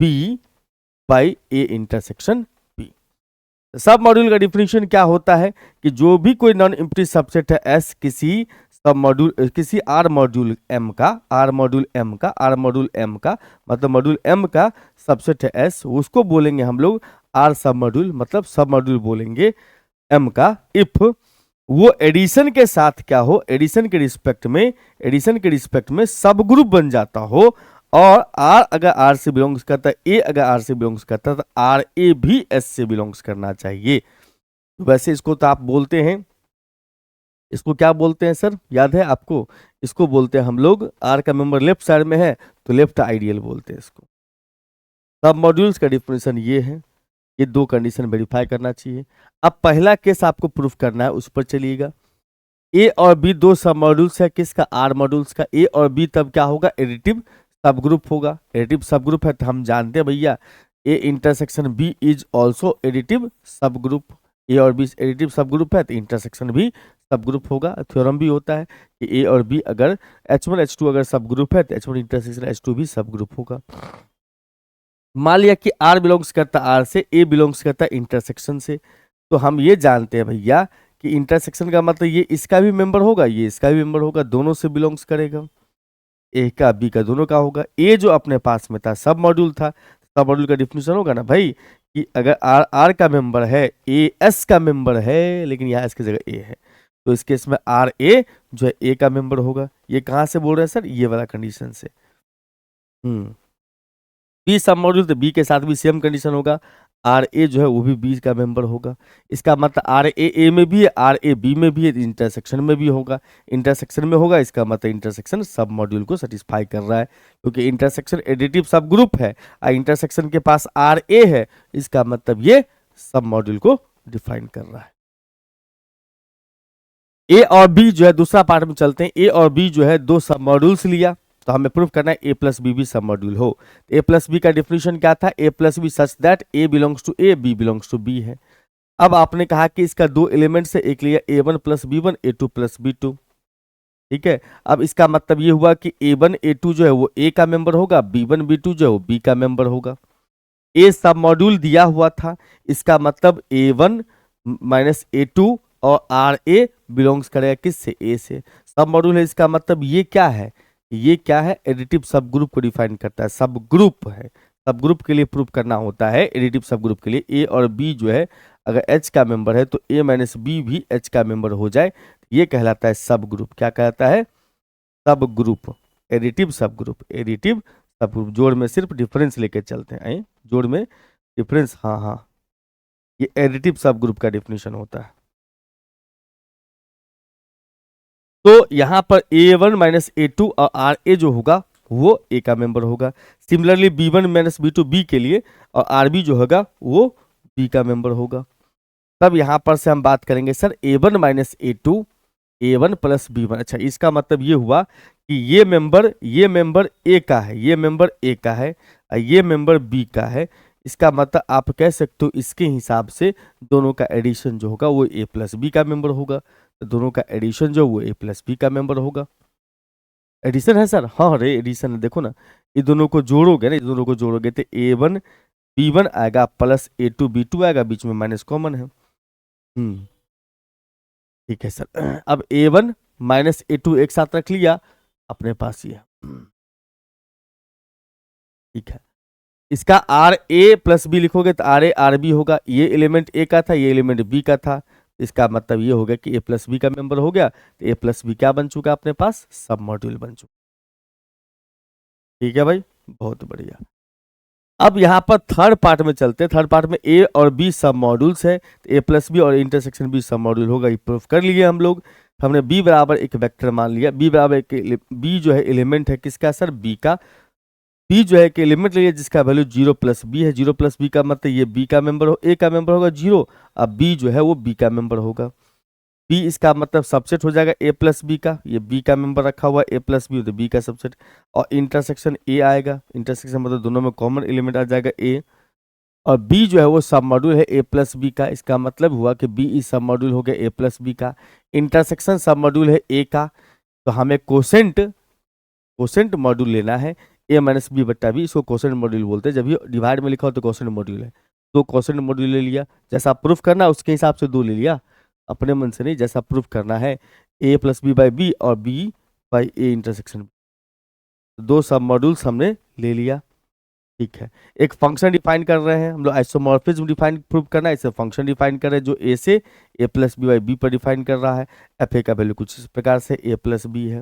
B by A intersection B. Sub module का डिफिनीशन क्या होता है कि जो भी कोई नॉन एम्प्टी सबसेट है एस किसी सब मॉड्यूल, किसी आर मॉड्यूल एम का, आर मॉड्यूल एम का, आर मॉड्यूल एम का मतलब मॉड्यूल एम का सबसेट है एस, उसको बोलेंगे हम लोग आर सब मॉड्यूल, मतलब सब मॉड्यूल बोलेंगे एम का, इफ वो एडिशन के साथ क्या हो, एडिशन के रिस्पेक्ट में, एडिशन के रिस्पेक्ट में सब ग्रुप बन जाता हो, और आर अगर आर से बिलोंग्स करता है, ए अगर आर से बिलोंग्स करता है, तो आर ए भी एस से बिलोंग्स करना चाहिए। वैसे इसको तो आप बोलते हैं, इसको क्या बोलते हैं सर, याद है आपको, इसको बोलते हैं हम लोग, आर का मेंबर लेफ्ट साइड में है तो लेफ्ट आइडियल बोलते हैं इसको। सब मॉड्यूल्स का डिफिनेशन ये है, ये दो कंडीशन वेरीफाई करना चाहिए। अब पहला केस आपको प्रूफ करना है, उस पर चलिएगा। ए और बी दो सब मॉड्यूल्स है किसका, आर मॉड्यूल्स का, ए और बी तब क्या होगा, एडिटिव सब ग्रुप होगा, एडिटिव सब ग्रुप है तो हम जानते हैं भैया A intersection B is also additive sub group, A और बी एडिटिव सब ग्रुप है तो इंटरसेक्शन भी सब ग्रुप होगा। थ्योरम भी होता है कि ए और बी अगर H1 H2 अगर सब ग्रुप है तो H1 इंटरसेक्शन H2 भी सब ग्रुप होगा। मान लिया कि आर बिलोंग्स करता आर से, ए बिलोंग्स करता इंटरसेक्शन से, तो हम ये जानते हैं भैया कि इंटरसेक्शन का मतलब ये इसका भी मेंबर होगा, ये इसका भी मेंबर होगा, दोनों से बिलोंग्स करेगा, ए का बी का दोनों का होगा। ए जो अपने पास में था सब मॉड्यूल था, सब मॉड्यूल का डिफिनेशन होगा ना भाई कि अगर आर आर का मेंबर है, ए एस का मेंबर है, लेकिन यहाँ इसकी जगह ए है, तो इस केस में आर ए जो है ए का मेंबर होगा। ये कहाँ से बोल रहे हैं सर, ये वाला कंडीशन से। बी सब मॉड्यूल तो बी के साथ भी सेम कंडीशन होगा, आर ए जो है वो भी बी का मेंबर होगा, इसका मतलब आर ए में भी है, आर ए बी में भी है, इंटरसेक्शन में भी होगा, इंटरसेक्शन में होगा, इसका मतलब इंटरसेक्शन सब मॉड्यूल को सेटिस्फाई कर रहा है, क्योंकि इंटरसेक्शन एडिटिव सब ग्रुप है और इंटरसेक्शन के पास आर ए है, इसका मतलब ये सब मॉड्यूल को डिफाइन कर रहा है। ए और बी जो है, दूसरा पार्ट में चलते हैं, ए और बी जो है दो सब मॉड्यूल्स लिया, तो हमें प्रूफ करना है ए प्लस बी भी सब मॉड्यूल हो। ए प्लस बी का डिफिनेशन क्या था, A plus B such that A belongs to A, B belongs to B है। अब आपने कहा कि इसका दो एलिमेंट्स है, एक लिया a1 plus b1, a2 plus b2, ठीक है। अब इसका मतलब ये हुआ कि a1 a2 जो है वो a का मेंबर होगा, b1 b2 जो है वो b का मेंबर होगा। a सब मॉड्यूल दिया हुआ था, इसका मतलब a1 माइनस a2 और आर ए बिलोंग्स करेगा किससे, ए से, सब मॉड्यूल है, इसका मतलब ये क्या है, ये क्या है, एडिटिव सब ग्रुप को डिफाइन करता है, सब ग्रुप है, सब ग्रुप के लिए प्रूफ करना होता है, एडिटिव सब ग्रुप के लिए ए और बी जो है अगर एच का मेंबर है तो ए माइनस बी भी एच का मेंबर हो जाए, ये कहलाता है सब ग्रुप। क्या कहलाता है, सब group, additive sub group, additive sub group. जोड़ में सिर्फ डिफरेंस लेके चलते हैं, जोड़ में डिफरेंस, हाँ हाँ, ये एडिटिव सब ग्रुप का डिफिनेशन होता है। तो यहां पर a1 माइनस a2 और आर ए जो होगा वो ए का मेंबर होगा। Similarly b1 minus b2 B के लिए, और आर बी जो होगा वो बी का मेंबर होगा। तब यहां पर से हम बात करेंगे sir a1 minus a2, a1 plus b1। अच्छा, इसका मतलब ये हुआ कि ये मेंबर ए का है, ये मेंबर ए का है और ये मेंबर बी का है, इसका मतलब आप कह सकते हो इसके हिसाब से दोनों का एडिशन जो होगा वो ए प्लस बी का मेंबर होगा, तो दोनों का एडिशन जो वो ए प्लस बी का मेंबर होगा। एडिशन है सर, हाँ रे एडिशन है, देखो ना, ये दोनों को जोड़ोगे ना, ये दोनों को जोड़ोगे तो a1 b1 आएगा प्लस a2 b2 आएगा, बीच में माइनस कॉमन है। ठीक है सर। अब a1 माइनस a2 एक साथ रख लिया अपने पास, ये ठीक है, इसका आर ए प्लस बी लिखोगे तो आर ए आर बी होगा, ये एलिमेंट ए का था, ये एलिमेंट बी का था, इसका मतलब ये हो गया कि ए प्लस बी का मेंबर हो गया, तो ए प्लस बी क्या बन चुका अपने पास, सब मॉड्यूल बन चुका। ठीक है भाई, बहुत बढ़िया। अब यहाँ पर थर्ड पार्ट में चलते हैं। थर्ड पार्ट में ए और बी सब मॉड्यूल्स है, तो ए प्लस बी और इंटरसेक्शन बी सब मॉड्यूल होगा, ये प्रूफ कर लिए हम लोग। हमने बी बराबर एक वेक्टर मान लिया, बी बराबर एक, बी जो है एलिमेंट है किसका सर, बी का। बी जो है कि एलिमेंट ले लिया जिसका वैल्यू 0 प्लस बी है, 0 प्लस बी का मतलब ये बी का मेंबर हो, ए का मेंबर होगा 0, अब बी जो है वो बी का मेंबर होगा। बी इसका मतलब सबसेट हो जाएगा ए प्लस बी का, ये बी का मेंबर रखा हुआ ए प्लस बी, तो बी का सबसेट। और इंटरसेक्शन ए आएगा, इंटरसेक्शन मतलब दोनों में कॉमन एलिमेंट आ जाएगा ए, और बी जो है वो सब मॉड्यूल है ए प्लस बी का, इसका मतलब हुआ कि बी इज सब मॉड्यूल हो गया ए प्लस बी का। इंटरसेक्शन सब मॉड्यूल है ए का, तो हमें कोसेंट मॉड्यूल लेना है, ए माइनस बी बट्टा बी, इसको कोसेंट मॉड्यूल बोलते हैं। जब भी डिवाइड में लिखा हो तो कोसेंट मॉड्यूल है, तो कोसेंट मॉड्यूल ले लिया, जैसा प्रूफ करना उसके हिसाब से 2 ले लिया, अपने मन से नहीं, जैसा प्रूफ करना है ए प्लस बी बाई बी और बी बाई ए इंटरसेक्शन, 2 सब मॉड्यूल्स हमने ले लिया। ठीक है, एक फंक्शन डिफाइन कर रहे हैं हम लोग, आइसोमॉर्फिज्म डिफाइन प्रूव करना है, इसे फंक्शन डिफाइन कर रहे हैं जो ए से ए प्लस बी बाई बी पर डिफाइन कर रहा है। एफ ए का वैल्यू कुछ इस प्रकार से ए प्लस बी है,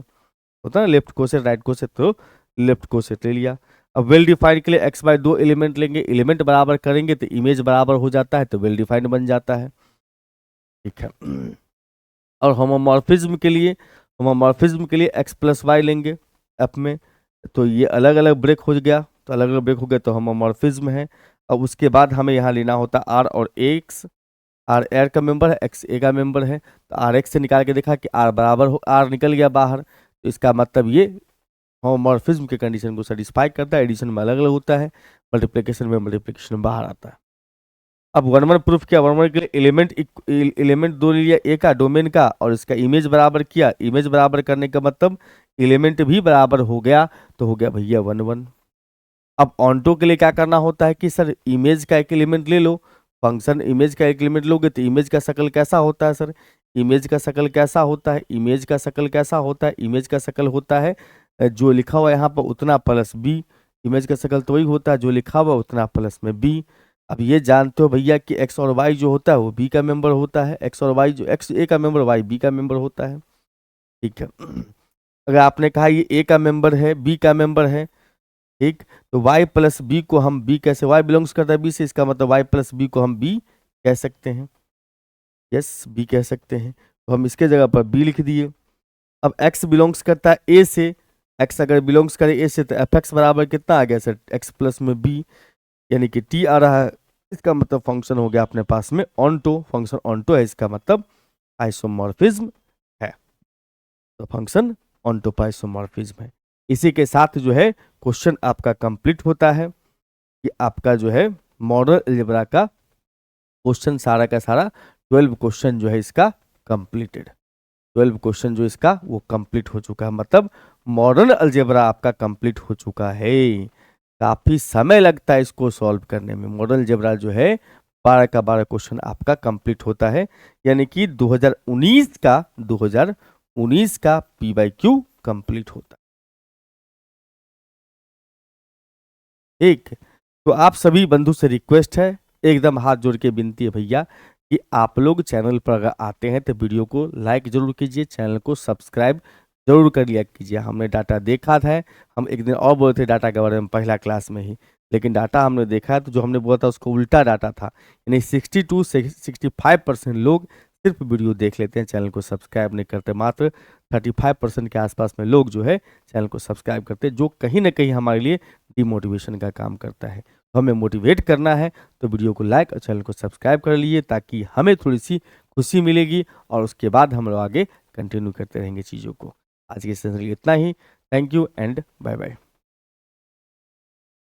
होता है ना लेफ्ट कोसेट राइट कोसेट, तो लेफ्ट कोसेट ले लिया। अब वेल डिफाइंड के लिए एक्स बाय 2 एलिमेंट लेंगे, एलिमेंट बराबर करेंगे तो इमेज बराबर हो जाता है, तो वेल डिफाइंड बन जाता है। ठीक है, और होमोमॉर्फिज्म के लिए एक्स प्लस वाई लेंगे एफ में, तो ये अलग अलग ब्रेक हो गया, तो अलग अलग ब्रेक हो गया तो होमोमॉर्फिज्म है। अब उसके बाद हमें यहाँ लेना होता है आर और एक्स, आर एर का मेंबर है, एक्स ए का मेंबर है, तो आर एक्स से निकाल के देखा कि आर बराबर हो, आर निकल गया बाहर, तो इसका मतलब ये होमोमॉर्फिज्म के कंडीशन को सेटिस्फाई करता है। एडिशन में अलग अलग होता है, मल्टीप्लिकेशन में मल्टीप्लिकेशन बाहर आता है। अब 1 1 प्रूफ किया, 1 1 के लिए एलिमेंट 2 ले लिया ए का डोमेन का, और इसका इमेज बराबर किया, इमेज बराबर करने का मतलब एलिमेंट भी बराबर हो गया, तो हो गया भैया 1 1। अब ऑन्टो के लिए क्या करना होता है कि सर इमेज का एक एलिमेंट ले लो, फंक्शन इमेज का एक एलिमेंट लोगे तो इमेज का शकल कैसा होता है सर, इमेज का शकल कैसा होता है, इमेज का शकल कैसा होता है, इमेज का शकल होता है जो लिखा हुआ है यहाँ पर उतना प्लस बी, इमेज का शकल तो वही होता है जो लिखा हुआ उतना प्लस में बी। अब ये जानते हो भैया कि एक्स और वाई जो होता है वो बी का मेंबर होता है, एक्स और वाई जो एक्स ए का मेंबर वाई बी का मेंबर होता है। ठीक है, अगर आपने कहा ये ए का मेंबर है बी का मेंबर है, ठीक, तो y प्लस बी को हम b कैसे, y बिलोंग्स करता है b से, इसका मतलब y प्लस बी को हम b कह सकते हैं, यस b कह सकते हैं, तो हम इसके जगह पर b लिख दिए। अब x बिलोंग्स करता है a से, x अगर बिलोंग्स करे a से तो एफ एक्स बराबर कितना आ गया सर, x प्लस में b, यानी कि t आ रहा है, इसका मतलब फंक्शन हो गया अपने पास में ऑन्टो, फंक्शन ऑन्टो है, इसका मतलब आइसोमॉर्फिज्म है, तो फंक्शन ऑन्टो आइसोमॉर्फिज्म है। इसी के साथ जो है क्वेश्चन आपका कंप्लीट होता है कि आपका जो है मॉडल अलजेब्रा का क्वेश्चन सारा का सारा 12 क्वेश्चन जो है इसका कंप्लीटेड, 12 क्वेश्चन जो इसका वो कंप्लीट हो चुका है, मतलब मॉडर्न अलजेब्रा आपका कंप्लीट हो चुका है। काफी समय लगता है इसको सॉल्व करने में, मॉडर्न अलजेब्रा जो है 12 का 12 क्वेश्चन आपका कंप्लीट होता है, यानी कि 2019 का PYQ कंप्लीट होता है। ठीक, तो आप सभी बंधु से रिक्वेस्ट है, एकदम हाथ जोड़ के विनती है भैया कि आप लोग चैनल पर अगर आते हैं तो वीडियो को लाइक जरूर कीजिए, चैनल को सब्सक्राइब जरूर कर लिया कीजिए। हमने डाटा देखा था, हम एक दिन और बोले थे डाटा के बारे में पहला क्लास में ही, लेकिन डाटा हमने देखा है तो जो हमने बोला था उसको उल्टा डाटा था, यानी 62 से 65% लोग सिर्फ वीडियो देख लेते हैं, चैनल को सब्सक्राइब नहीं करते। मात्र 35% के आसपास में लोग जो है चैनल को सब्सक्राइब करते हैं, जो कहीं ना कहीं हमारे लिए डिमोटिवेशन का काम करता है। तो हमें मोटिवेट करना है तो वीडियो को लाइक और चैनल को सब्सक्राइब कर लिए, ताकि हमें थोड़ी सी खुशी मिलेगी और उसके बाद हम लोग आगे कंटिन्यू करते रहेंगे चीज़ों को। आज के सेशन इतना ही, thank you and bye bye.